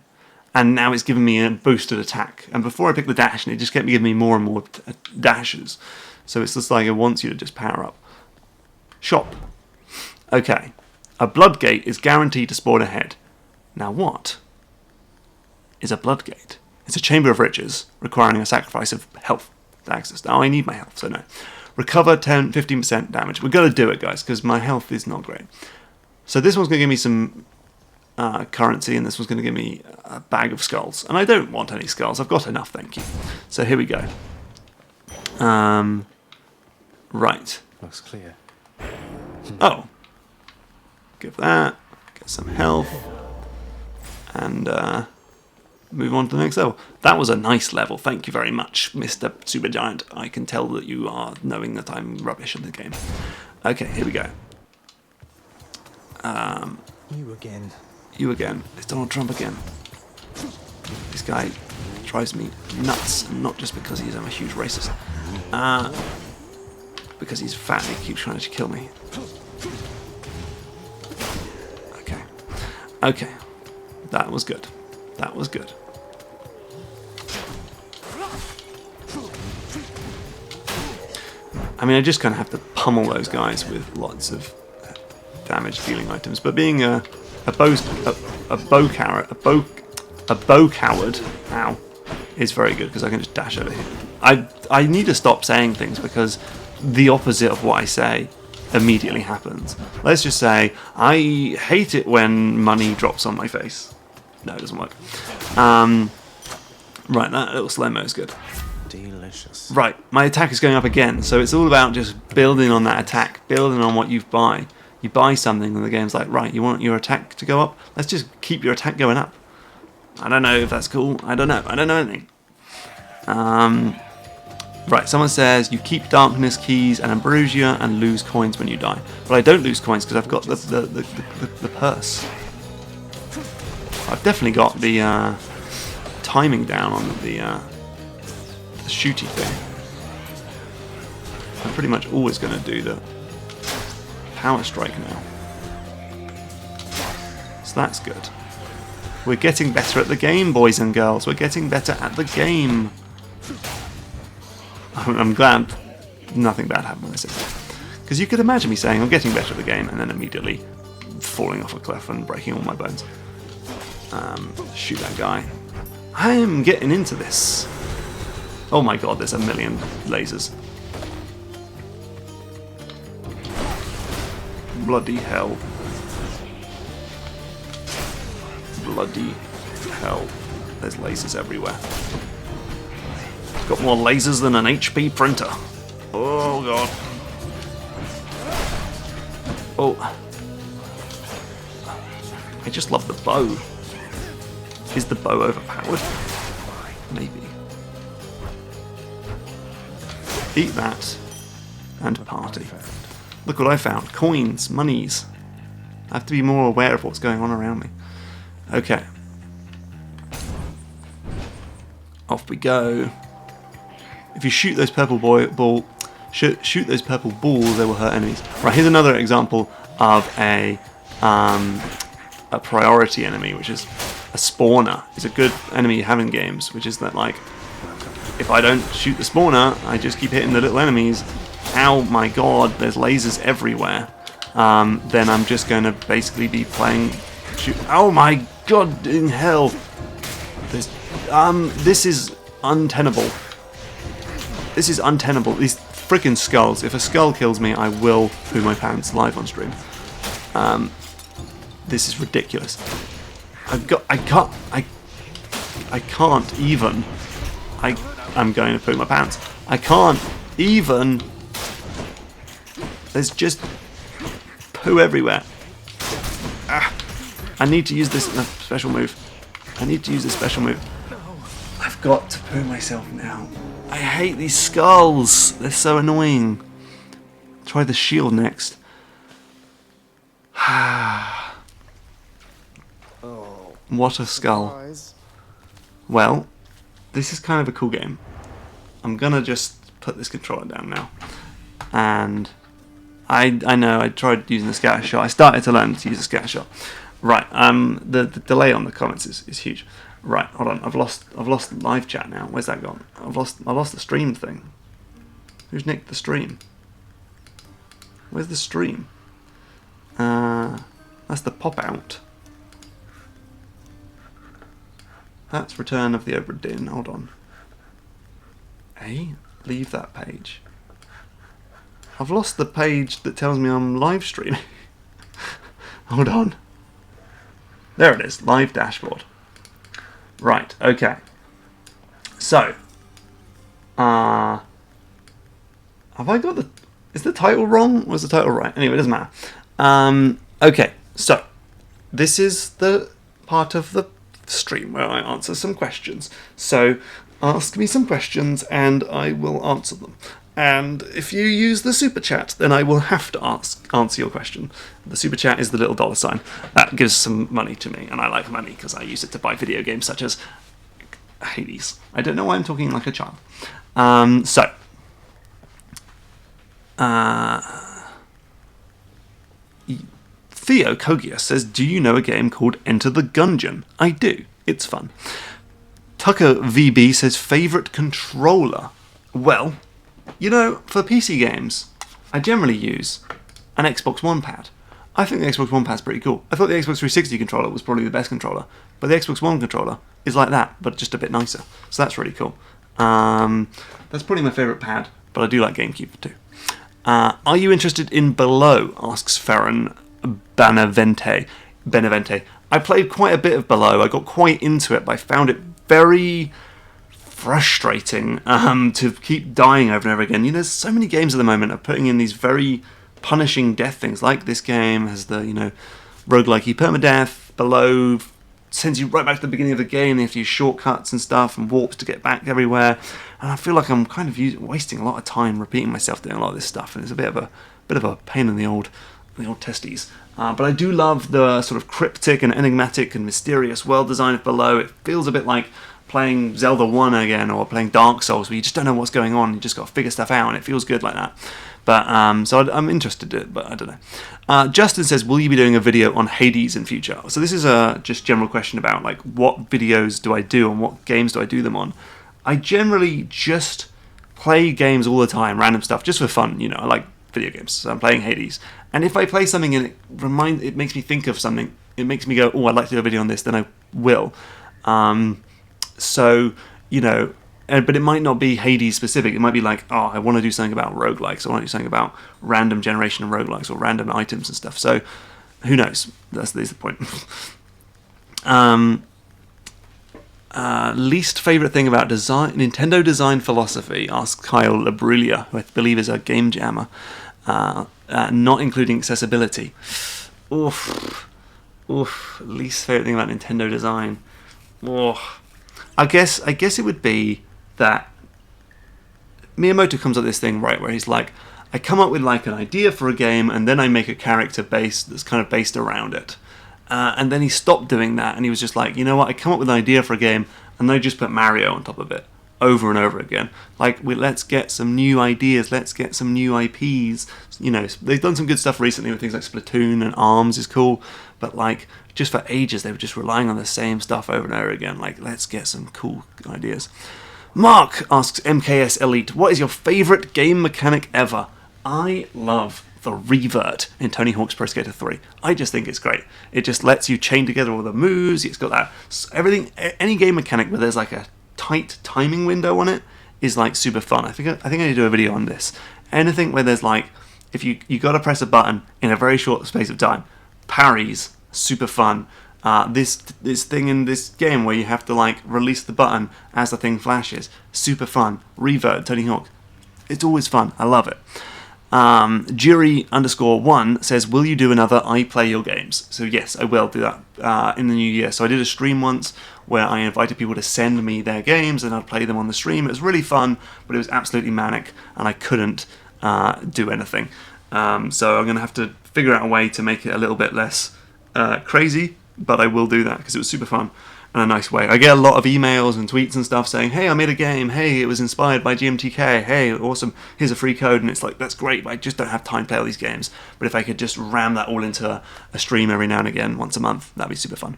and now it's giving me a boosted attack. And before I picked the dash, and it just kept giving me more and more dashes. So it's just like it wants you to just power up. Shop. Okay. A blood gate is guaranteed to spawn ahead. Now what is a blood gate? It's a chamber of riches, requiring a sacrifice of health to access. Now I need my health, so no. Recover 15% damage. We're going to do it, guys, because my health is not great. So this one's going to give me some currency, and this one's going to give me a bag of skulls. And I don't want any skulls. I've got enough, thank you. So here we go. Right. Looks clear. Oh. Give that. Get some health. And move on to the next level. That was a nice level. Thank you very much, Mr. Supergiant. I can tell that you are knowing that I'm rubbish at the game. Okay, here we go. You again. You again. It's Donald Trump again. This guy drives me nuts, and not just because he's a huge racist. Because he's fat and he keeps trying to kill me. Okay. Okay. That was good. That was good. I mean, I just kind of have to pummel those guys with lots of damage dealing items. But being a bow a bow coward, ow, is very good because I can just dash over here. I need to stop saying things because the opposite of what I say immediately happens. Let's just say I hate it when money drops on my face. No, it doesn't work. Right, that little slow-mo is good. Delicious. Right, my attack is going up again, so it's all about just building on that attack, building on what you buy. You buy something and the game's like, right, you want your attack to go up? Let's just keep your attack going up. I don't know if that's cool. I don't know anything. Right, someone says you keep darkness keys and ambrosia and lose coins when you die. But I don't lose coins because I've got the purse. I've definitely got the timing down on the shooty thing. I'm pretty much always going to do the power strike now. So that's good. We're getting better at the game, boys and girls. We're getting better at the game. I'm glad nothing bad happened when I said that. Because you could imagine me saying I'm getting better at the game and then immediately falling off a cliff and breaking all my bones. Shoot that guy. I am getting into this. Oh my god, there's a million lasers. Bloody hell. Bloody hell. There's lasers everywhere. Got more lasers than an HP printer. Oh god. Oh. I just love the bow. Is the bow overpowered? Maybe. Eat that. And party. Look what I found. Coins. Monies. I have to be more aware of what's going on around me. Okay. Off we go. If you shoot those purple shoot those purple balls, they will hurt enemies. Right, here's another example of a priority enemy, which is a spawner. It's a good enemy you have in games, which is that, like, if I don't shoot the spawner, I just keep hitting the little enemies. Ow, my god, there's lasers everywhere. Then I'm just going to basically be playing... Oh my god in hell! This is untenable. This is untenable. These freaking skulls. If a skull kills me, I will poo my pants live on stream. This is ridiculous. I'm going to poo my pants. I can't even. There's just poo everywhere. I need to use this special move. I've got to poo myself now. I hate these skulls. They're so annoying. Try the shield next. What a skull. Well, this is kind of a cool game. I'm gonna just put this controller down now. And I know I tried using the scatter shot. I started to learn to use the scatter shot. Right, the delay on the comments is huge. Right, hold on. I've lost live chat now. Where's that gone? I've lost the stream thing. Who's nicked the stream? Where's the stream? That's the pop out. That's Return of the Obra Dinn. Hold on. Hey, leave that page. I've lost the page that tells me I'm live streaming. Hold on. There it is. Live dashboard. Right, okay. So, have I got the... Is the title wrong? Or is the title right? Anyway, it doesn't matter. Okay, so, this is the part of the stream where I answer some questions. So, ask me some questions and I will answer them. And if you use the super chat, then I will have to answer your question. The super chat is the little dollar sign. That gives some money to me, and I like money because I use it to buy video games such as Hades. I don't know why I'm talking like a child. Theo Kogia says, do you know a game called Enter the Gungeon? I do. It's fun. Tucker VB says, favourite controller? Well... You know, for PC games, I generally use an Xbox One pad. I think the Xbox One pad's pretty cool. I thought the Xbox 360 controller was probably the best controller, but the Xbox One controller is like that, but just a bit nicer. So that's really cool. That's probably my favourite pad, but I do like GameCube too. Are you interested in Below? Asks Ferran Benevente. I played quite a bit of Below. I got quite into it, but I found it very frustrating to keep dying over and over again. There's so many games at the moment are putting in these very punishing death things. Like this game has the, roguelike permadeath. Below sends you right back to the beginning of the game. They have to use shortcuts and stuff and warps to get back everywhere. And I feel like I'm kind of wasting a lot of time repeating myself doing a lot of this stuff, and it's a bit of a pain in the old testes. But I do love the sort of cryptic and enigmatic and mysterious world design of Below. It feels a bit like playing Zelda 1 again, or playing Dark Souls, where you just don't know what's going on. You just got to figure stuff out, and it feels good like that. But so I'm interested in it, but I don't know. Justin says, will you be doing a video on Hades in future? So this is a just general question about like what videos do I do and what games do I do them on. I generally just play games all the time, random stuff, just for fun. I like video games, so I'm playing Hades. And if I play something and it makes me think of something, it makes me go, oh, I'd like to do a video on this, then I will. But it might not be Hades specific. It might be like, oh, I want to do something about roguelikes. I want to do something about random generation of roguelikes or random items and stuff. So, who knows? That's the point. Least favourite thing about Nintendo design philosophy, asks Kyle Labrulia, who I believe is a game jammer. Not including accessibility. Oof. Least favourite thing about Nintendo design. I guess it would be that Miyamoto comes up with this thing, right, where he's like, I come up with like an idea for a game, and then I make a character that's kind of based around it. And then he stopped doing that, and he was just like, you know what, I come up with an idea for a game, and I just put Mario on top of it, over and over again. Like, let's get some new ideas, let's get some new IPs. They've done some good stuff recently with things like Splatoon and ARMS is cool, but like, just for ages, they were just relying on the same stuff over and over again. Like, let's get some cool ideas. Mark asks MKS Elite, what is your favourite game mechanic ever? I love the revert in Tony Hawk's Pro Skater 3. I just think it's great. It just lets you chain together all the moves. It's got that everything. Any game mechanic where there's like a tight timing window on it is like super fun. I think I need to do a video on this. Anything where there's like, if you got to press a button in a very short space of time, parries, super fun. This thing in this game where you have to like release the button as the thing flashes, super fun. Revert, Tony Hawk, it's always fun. I love it. Jury_1 says, will you do another I Play Your Games? So yes, I will do that in the new year. So I did a stream once where I invited people to send me their games and I'd play them on the stream. It was really fun, but it was absolutely manic and I couldn't do anything. So I'm going to have to figure out a way to make it a little bit less crazy, but I will do that because it was super fun in a nice way. I get a lot of emails and tweets and stuff saying, hey, I made a game, hey, it was inspired by GMTK, hey, awesome, here's a free code, and it's like, that's great, but I just don't have time to play all these games. But if I could just ram that all into a stream every now and again, once a month, that'd be super fun.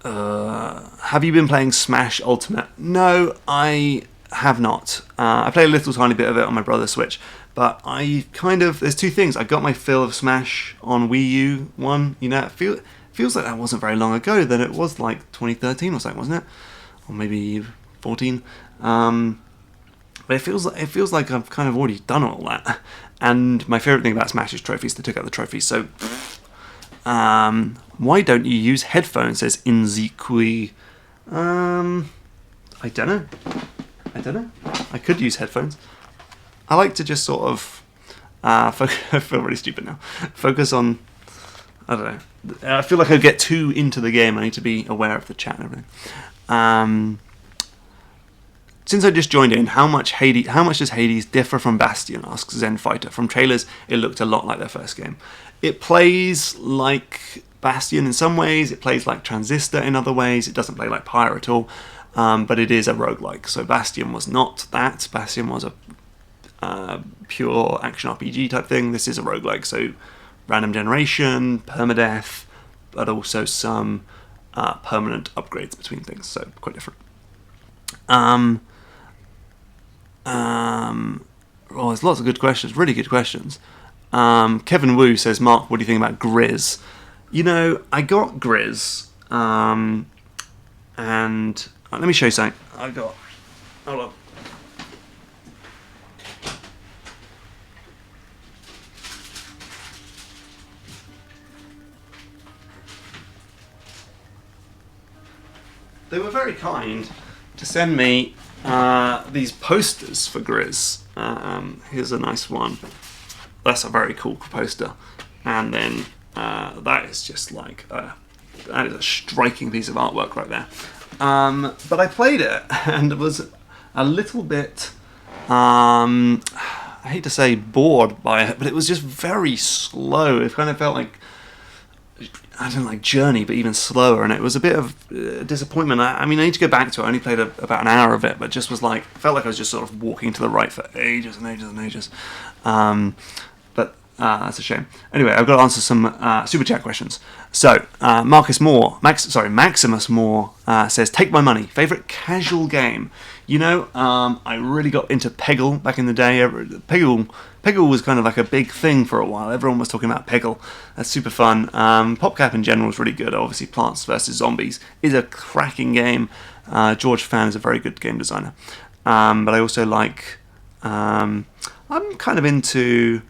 Have you been playing Smash Ultimate? No, I have not. I played a little tiny bit of it on my brother's Switch, but there's two things. I got my fill of Smash on Wii U 1. It feels like that wasn't very long ago. Then it was like 2013 or something, wasn't it? Or maybe 14. But it feels like I've kind of already done all that. And my favourite thing about Smash is trophies. They took out the trophies. So, why don't you use headphones? Says Inzikui. I don't know. I could use headphones. I like to just sort of I feel really stupid now. Focus on, I don't know. I feel like I get too into the game. I need to be aware of the chat and everything. Since I just joined in, how much does Hades differ from Bastion? Asks Zen Fighter. From trailers, it looked a lot like their first game. It plays like Bastion in some ways. It plays like Transistor in other ways. It doesn't play like Pyre at all. But it is a roguelike. So Bastion was not that. Bastion was a pure action RPG type thing. This is a roguelike, so random generation, permadeath, but also some permanent upgrades between things, so quite different. Oh, there's lots of good questions, really good questions. Kevin Wu says, Mark, what do you think about Grizz? You know, I got Grizz, and let me show you something. Hold on. They were very kind to send me these posters for Grizz. Here's a nice one. That's a very cool poster. And then that is just like that is a striking piece of artwork right there. But I played it and it was a little bit I hate to say bored by it, but it was just very slow. It kind of felt like, I don't like Journey, but even slower, and it was a bit of disappointment. I mean, I need to go back to it. I only played about an hour of it, but just was like, felt like I was just sort of walking to the right for ages and ages and ages. But that's a shame. Anyway, I've got to answer some super chat questions. So Maximus Moore says, "Take my money. Favorite casual game." You know, I really got into Peggle back in the day. Peggle was kind of like a big thing for a while. Everyone was talking about Peggle. That's super fun. PopCap in general is really good. Obviously, Plants vs. Zombies is a cracking game. George Fan is a very good game designer. But I also like... I'm kind of into...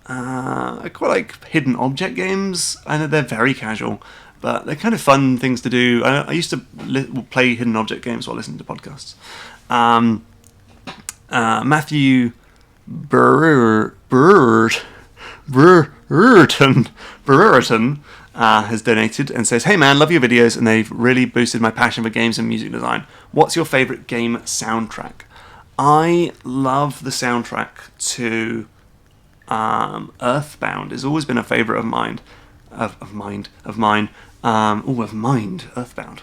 I quite like hidden object games. I know they're very casual, but they're kind of fun things to do. I used to play hidden object games while listening to podcasts. Matthew Brereton has donated and says, "Hey man, love your videos and they've really boosted my passion for games and music design. What's your favourite game soundtrack?" I love the soundtrack to Earthbound. Has always been a favourite of mine. Earthbound.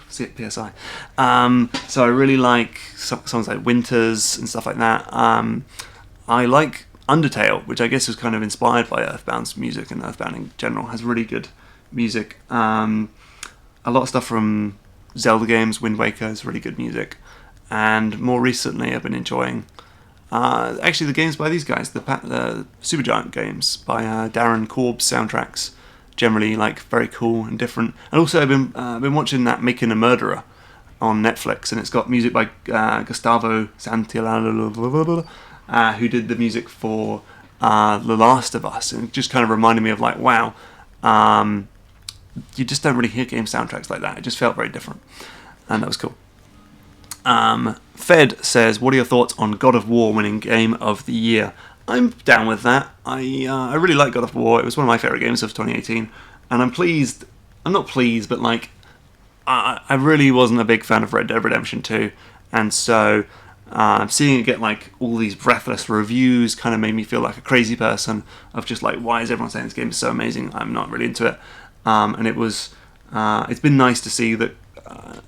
See it, PSI. So I really like songs like Winters and stuff like that. I like Undertale, which I guess was kind of inspired by Earthbound's music, and Earthbound in general has really good music. A lot of stuff from Zelda games, Wind Waker is really good music. And more recently I've been enjoying actually the games by these guys, the Supergiant games by Darren Korb's soundtracks. Generally, like, very cool and different. And also I've been watching that Making a Murderer on Netflix, and it's got music by Gustavo Santaolalla, who did the music for The Last of Us, and it just kind of reminded me of like, wow, you just don't really hear game soundtracks like that. It just felt very different, and that was cool. Fed says, "What are your thoughts on God of War winning Game of the Year?" I'm down with that. I really like God of War. It was one of my favourite games of 2018, and I'm pleased. I'm not pleased, but like, I really wasn't a big fan of Red Dead Redemption 2, and so seeing it get like all these breathless reviews kind of made me feel like a crazy person of just like, why is everyone saying this game is so amazing? I'm not really into it, and it's been nice to see that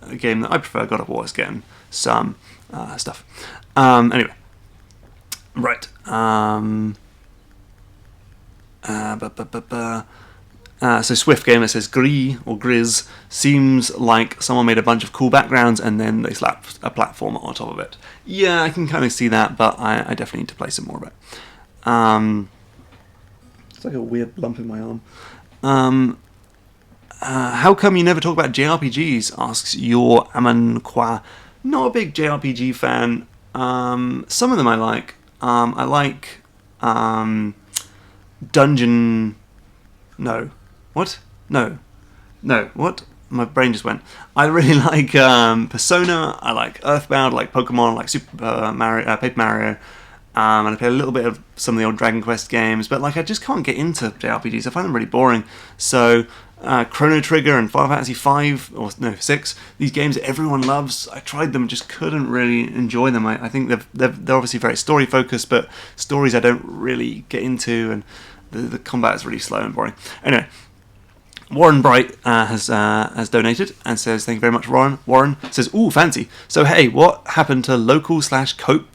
a game that I prefer, God of War, is getting some stuff. Anyway, right. So Swift Gamer says, Grizz seems like someone made a bunch of cool backgrounds and then they slapped a platformer on top of it. Yeah, I can kind of see that, but I definitely need to play some more of it. It's like a weird lump in my arm. How come you never talk about JRPGs? Asks your Amanqua. Not a big JRPG fan. Some of them I like. I like Dungeon... No. What? No. What? My brain just went. I really like Persona. I like Earthbound. I like Pokemon. I like Super Mario, Paper Mario. And I play a little bit of some of the old Dragon Quest games. But like, I just can't get into JRPGs. I find them really boring. So Chrono Trigger and Final Fantasy 6. These games that everyone loves. I tried them, just couldn't really enjoy them. I think they're obviously very story focused, but stories I don't really get into, and the combat is really slow and boring. Anyway, Warren Bright has donated and says, "Thank you very much, Warren." Warren says, "Ooh, fancy. So hey, what happened to local/coat?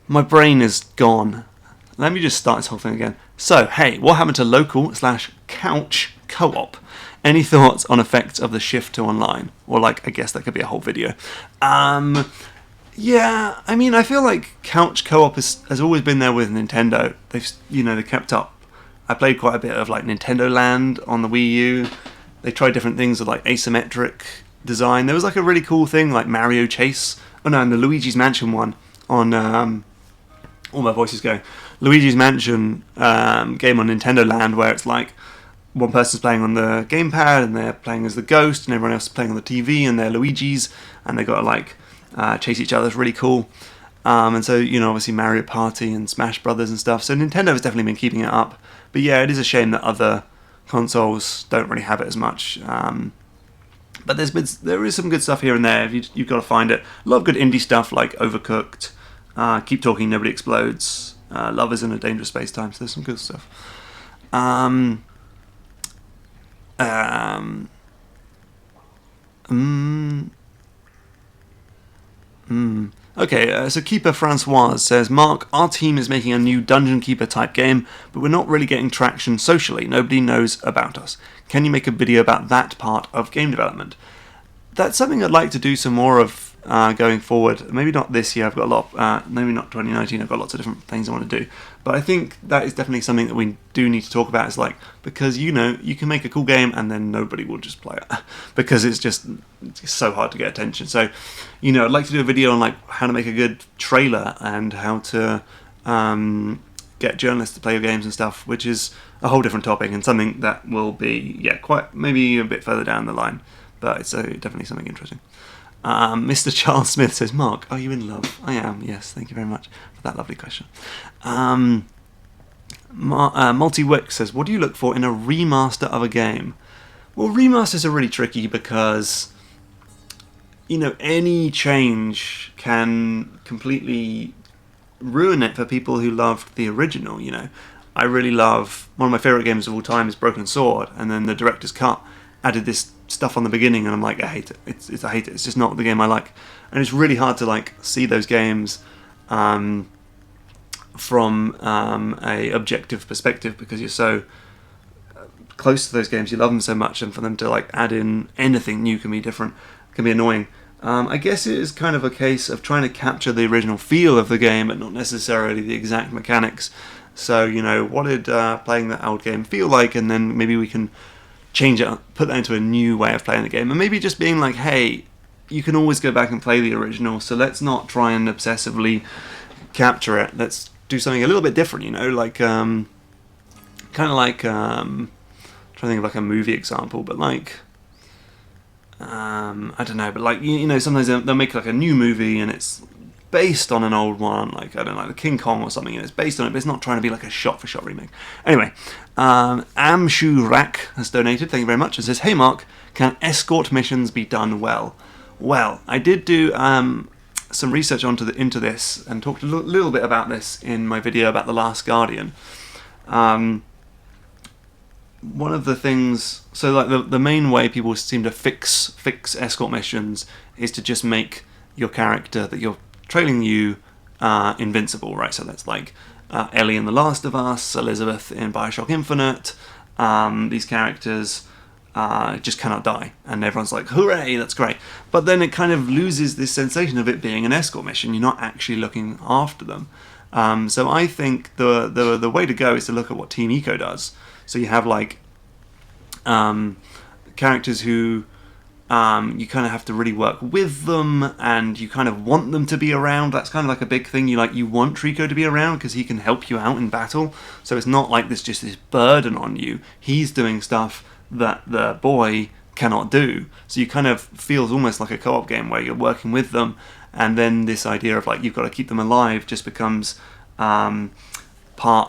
My brain is gone. Let me just start this whole thing again. So hey, what happened to local/couch co-op? Any thoughts on effects of the shift to online?" Or like, I guess that could be a whole video. Yeah, I mean, I feel like couch co-op has always been there with Nintendo. They kept up. I played quite a bit of like Nintendo Land on the Wii U. They tried different things with like asymmetric design. There was like a really cool thing like Mario Chase. Oh no, and the Luigi's Mansion one on all my voices going. Luigi's Mansion game on Nintendo Land where it's like one person's playing on the gamepad and they're playing as the ghost and everyone else is playing on the TV and they're Luigi's and they got to like chase each other. It's really cool. And so, obviously Mario Party and Smash Brothers and stuff. So Nintendo has definitely been keeping it up. But yeah, it is a shame that other consoles don't really have it as much. But there is some good stuff here and there. You've got to find it. A lot of good indie stuff like Overcooked, Keep Talking, Nobody Explodes, Love is in a Dangerous Space Time. So there's some good stuff. Okay, so Keeper Francoise says, Mark, our team is making a new Dungeon Keeper type game, but we're not really getting traction socially. Nobody knows about us. Can you make a video about that part of game development? That's something I'd like to do some more of going forward. Maybe not this year, I've got a lot, maybe not 2019, I've got lots of different things I want to do. But I think that is definitely something that we do need to talk about. It's like, because you can make a cool game and then nobody will just play it because it's just so hard to get attention. So, I'd like to do a video on like how to make a good trailer and how to get journalists to play your games and stuff, which is a whole different topic and something that will be, quite maybe a bit further down the line. But it's definitely something interesting. Mr. Charles Smith says, Mark, are you in love? I am, yes. Thank you very much for that lovely question. Multi-Wick says, what do you look for in a remaster of a game? Well, remasters are really tricky because, any change can completely ruin it for people who loved the original, I really love, one of my favourite games of all time is Broken Sword, and then the director's cut added this stuff on the beginning and I'm like, I hate it. I hate it. It's just not the game I like. And it's really hard to like see those games from a objective perspective because you're so close to those games, you love them so much, and for them to like add in anything new can be different, can be annoying. I guess it is kind of a case of trying to capture the original feel of the game but not necessarily the exact mechanics. So, what did playing that old game feel like, and then maybe we can change it, put that into a new way of playing the game, and maybe just being like, hey, you can always go back and play the original, so let's not try and obsessively capture it. Let's do something a little bit different, like kind of like trying to think of like a movie example, but like I don't know, but like sometimes they'll make like a new movie and it's based on an old one, like I don't know, like the King Kong or something, it's based on it, but it's not trying to be like a shot-for-shot remake. Anyway, Amshu Rak has donated, thank you very much, and says, hey Mark, can escort missions be done well? Well, I did do some research into this and talked a little bit about this in my video about The Last Guardian. One of the things, so like the main way people seem to fix escort missions is to just make your character that you're trailing invincible, right? So that's like Ellie in The Last of Us, Elizabeth in Bioshock Infinite. These characters just cannot die, and everyone's like, hooray, that's great. But then it kind of loses this sensation of it being an escort mission. You're not actually looking after them. So I think the way to go is to look at what Team Eco does. So you have like characters who you kind of have to really work with them, and you kind of want them to be around. That's kind of like a big thing. You want Trico to be around because he can help you out in battle. So it's not like there's just this burden on you. He's doing stuff that the boy cannot do. So you kind of feels almost like a co-op game where you're working with them, and then this idea of like you've got to keep them alive just becomes part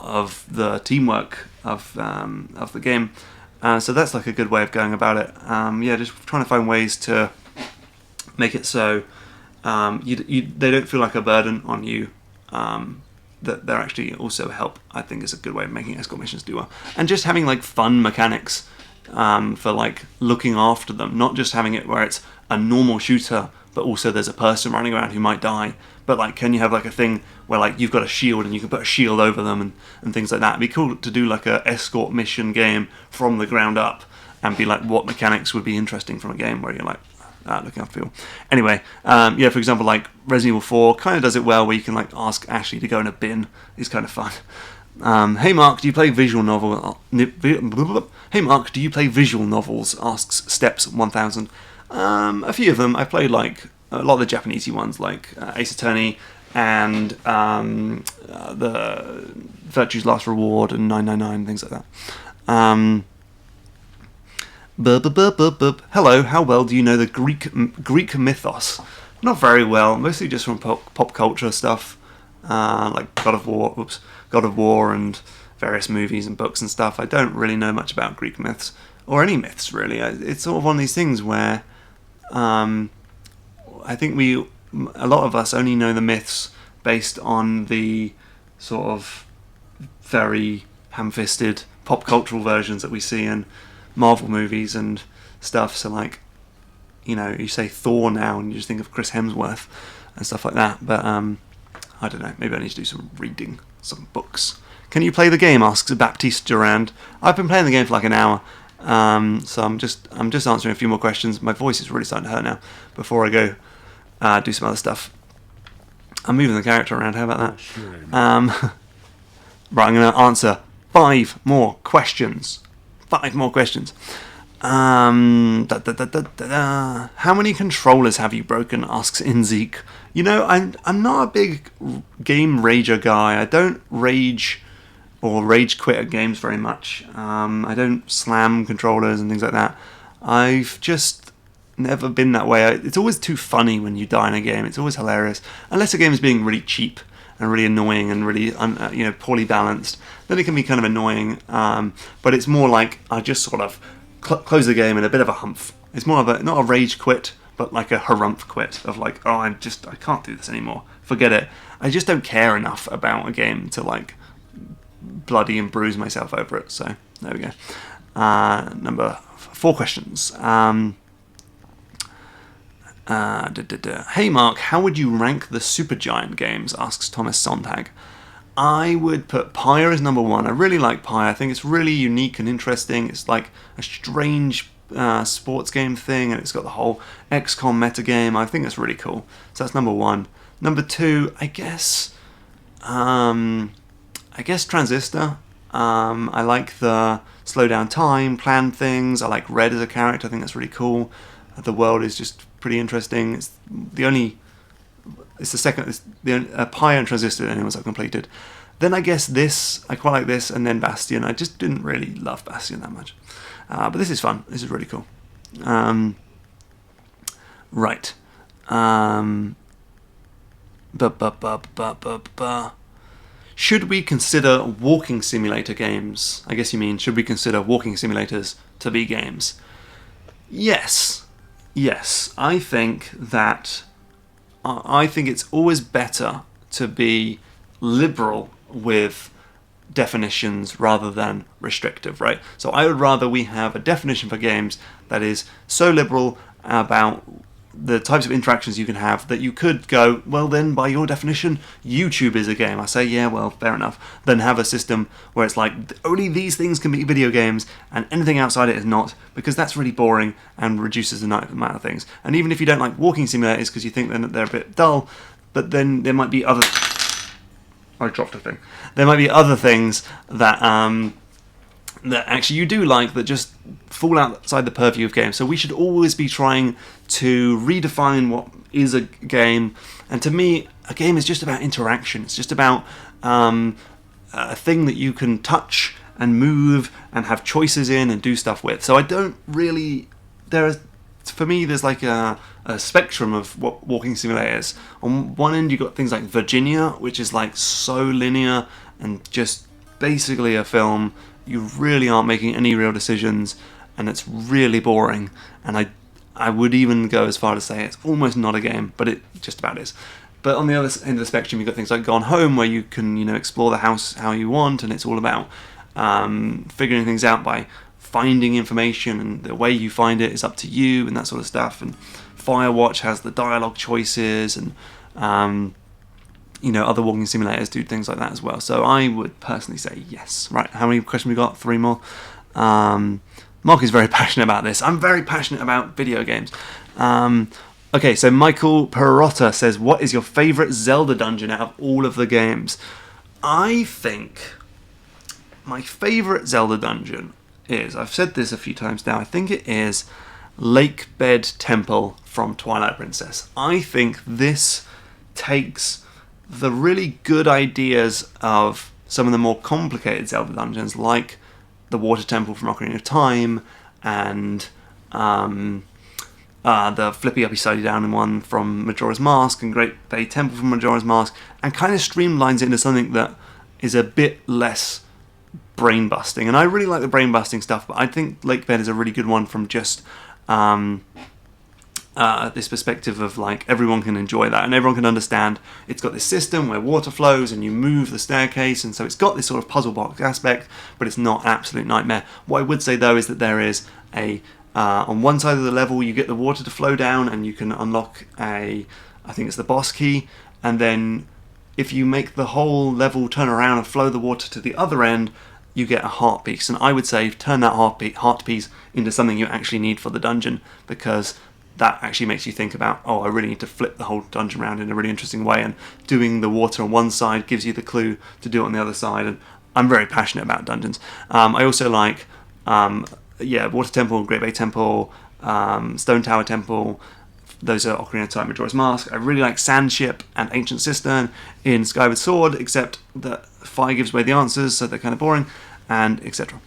of the teamwork of the game. So that's like a good way of going about it. Just trying to find ways to make it so they don't feel like a burden on you. That they're actually also help. I think is a good way of making escort missions do well, and just having like fun mechanics for like looking after them, not just having it where it's a normal shooter, but also there's a person running around who might die. But like, can you have like a thing where like you've got a shield and you can put a shield over them and things like that? It'd be cool to do like a escort mission game from the ground up and be like, what mechanics would be interesting from a game where you're like, looking after people. Anyway, yeah, for example, like Resident Evil 4 kind of does it well, where you can like ask Ashley to go in a bin. It's kind of fun. Hey Mark, do you play visual novel? Hey Mark, do you play visual novels? Asks Steps 1000. A few of them. I've played like a lot of the Japanesey ones, like Ace Attorney and the Virtue's Last Reward and 999, things like that. Hello, how well do you know the Greek mythos? Not very well, mostly just from pop culture stuff, like God of War and various movies and books and stuff. I don't really know much about Greek myths, or any myths really. It's sort of one of these things where I think a lot of us only know the myths based on the sort of very ham-fisted pop cultural versions that we see in Marvel movies and stuff. So like, you know, you say Thor now and you just think of Chris Hemsworth and stuff like that. But I don't know, maybe I need to do some reading, some books. Can you play the game? Asks Baptiste Durand. I've been playing the game for like an hour, so I'm just answering a few more questions. My voice is really starting to hurt now. Before I go do some other stuff, I'm moving the character around. How about that? Right, I'm going to answer 5 more questions. 5 more questions. How many controllers have you broken? Asks Inzeek. You know, I'm not a big game rager guy. I don't rage or rage quit at games very much. I don't slam controllers and things like that. I've just never been that way. It's always too funny when you die in a game. It's always hilarious. Unless a game is being really cheap and really annoying and really poorly balanced, then it can be kind of annoying. But it's more like I just sort of close the game in a bit of a humph. It's more of a, not a rage quit, but like a harumph quit of like, oh, I can't do this anymore. Forget it. I just don't care enough about a game to like bloody and bruise myself over it. So there we go. Number 4 questions. Hey Mark, how would you rank the Supergiant games? Asks Thomas Sontag. I would put Pyre as number 1. I really like Pyre. I think it's really unique and interesting. It's like a strange sports game thing, and it's got the whole XCOM metagame. I think it's really cool. So that's number 1. Number 2, I guess Transistor. I like the slow down time, plan things. I like Red as a character. I think that's really cool. The world is just pretty interesting. It's the second, Pyre and Transistor, the only ones I've completed. Then I guess this, I quite like this, and then Bastion. I just didn't really love Bastion that much. But this is fun. This is really cool. Right. Should we consider walking simulator games? I guess you mean, should we consider walking simulators to be games? Yes. I think it's always better to be liberal with definitions rather than restrictive, right? So I would rather we have a definition for games that is so liberal about the types of interactions you can have that you could go, well then by your definition YouTube is a game. I say, yeah, well, fair enough. Then have a system where it's like only these things can be video games and anything outside it is not, because that's really boring and reduces the amount of things. And even if you don't like walking simulators because you think they're a bit dull, but then there might be other... I dropped a thing. There might be other things that that actually you do like that just fall outside the purview of games. So we should always be trying to redefine what is a game. And to me, a game is just about interaction. It's just about a thing that you can touch and move and have choices in and do stuff with. So I don't really... For me, there's like a spectrum of what walking simulators. On one end, you've got things like Virginia, which is like so linear and just basically a film. You really aren't making any real decisions, and it's really boring. And I would even go as far to say it's almost not a game, but it just about is. But on the other end of the spectrum, you've got things like Gone Home, where you can, explore the house how you want, and it's all about figuring things out by finding information, and the way you find it is up to you, and that sort of stuff. And Firewatch has the dialogue choices, and other walking simulators do things like that as well. So I would personally say yes. Right, how many questions we got? 3 more. Mark is very passionate about this. I'm very passionate about video games. Okay, so Michael Perotta says, what is your favourite Zelda dungeon out of all of the games? I think my favourite Zelda dungeon is, I've said this a few times now, I think it is Lake Bed Temple from Twilight Princess. I think this takes the really good ideas of some of the more complicated Zelda dungeons, like the Water Temple from Ocarina of Time, and the flippy uppy sidey down one from Majora's Mask, and Great Bay Temple from Majora's Mask, and kind of streamlines it into something that is a bit less brain busting. And I really like the brain busting stuff, but I think Lake Bed is a really good one from just this perspective of like everyone can enjoy that and everyone can understand. It's got this system where water flows and you move the staircase, and so it's got this sort of puzzle box aspect, but it's not an absolute nightmare. What I would say though is that there is a on one side of the level you get the water to flow down and you can unlock I think it's the boss key, and then if you make the whole level turn around and flow the water to the other end, you get a heart piece. And I would say turn that heart piece into something you actually need for the dungeon, because that actually makes you think about, oh, I really need to flip the whole dungeon around in a really interesting way, and doing the water on one side gives you the clue to do it on the other side. And I'm very passionate about dungeons. I also like Water Temple, Great Bay Temple, Stone Tower Temple. Those are Ocarina of Time, Majora's Mask. I really like Sandship and Ancient Cistern in Skyward Sword, except that fire gives away the answers, so they're kind of boring, and etc.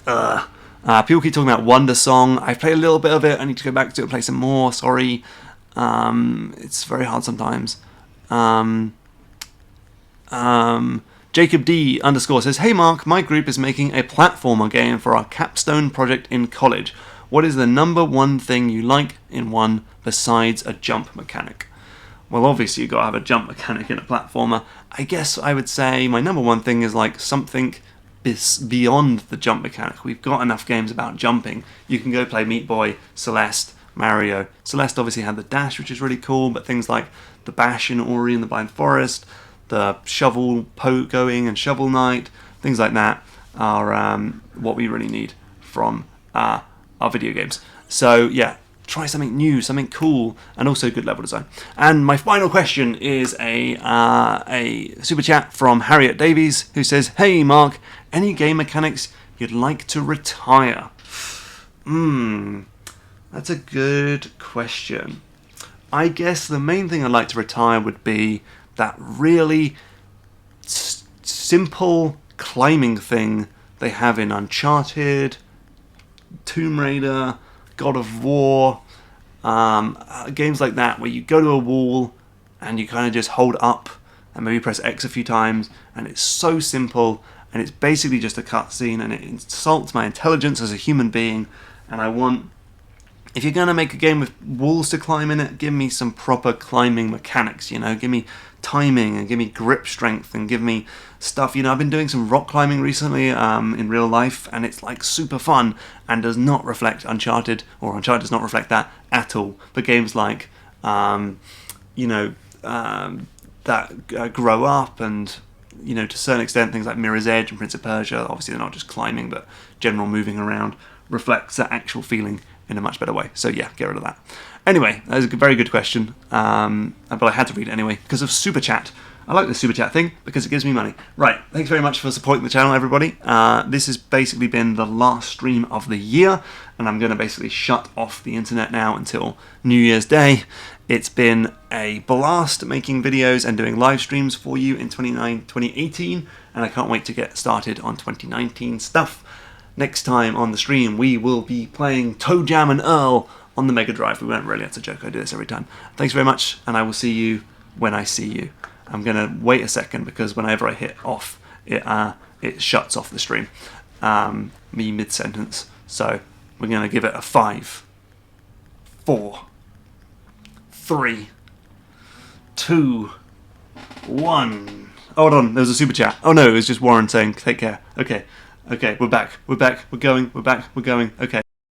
People keep talking about Wonder Song. I've played a little bit of it. I need to go back to it and play some more. Sorry. It's very hard sometimes. Jacob D _ says, hey Mark, my group is making a platformer game for our capstone project in college. What is the #1 thing you like in one besides a jump mechanic? Well, obviously you've got to have a jump mechanic in a platformer. I guess I would say my #1 thing is like something beyond the jump mechanic. We've got enough games about jumping. You can go play Meat Boy, Celeste, Mario. Celeste obviously had the dash, which is really cool, but things like the Bastion and Ori and the Blind Forest, the shovel going and Shovel Knight, things like that are what we really need from our video games. So yeah, try something new, something cool, and also good level design. And my final question is a super chat from Harriet Davies, who says, hey Mark, any game mechanics you'd like to retire? That's a good question. I guess the main thing I'd like to retire would be that really simple climbing thing they have in Uncharted, Tomb Raider, God of War, games like that where you go to a wall and you kind of just hold up and maybe press X a few times, and it's so simple and it's basically just a cutscene, and it insults my intelligence as a human being. And I want, if you're going to make a game with walls to climb in it, give me some proper climbing mechanics, you know, give me timing and give me grip strength and give me stuff. You know, I've been doing some rock climbing recently in real life, and it's like super fun and does not reflect Uncharted, or Uncharted does not reflect that at all. But games like, that grow up, and, you know, to a certain extent things like Mirror's Edge and Prince of Persia, obviously they're not just climbing but general moving around, reflects that actual feeling in a much better way. So yeah, get rid of that. Anyway, that is a very good question, but I had to read it anyway because of Super Chat. I like the Super Chat thing because it gives me money. Right, thanks very much for supporting the channel, everybody. This has basically been the last stream of the year, and I'm going to basically shut off the internet now until New Year's Day. It's been a blast making videos and doing live streams for you in 2018, and I can't wait to get started on 2019 stuff. Next time on the stream, we will be playing Toe Jam and Earl on the Mega Drive. We won't really, that's a joke, I do this every time. Thanks very much, and I will see you when I see you. I'm going to wait a second because whenever I hit off, it shuts off the stream, me mid-sentence. So we're going to give it a 5, 4, 3, 2, 1. Hold on, there was a super chat. Oh no, it was just Warren saying take care. Okay, we're back, we're going, okay.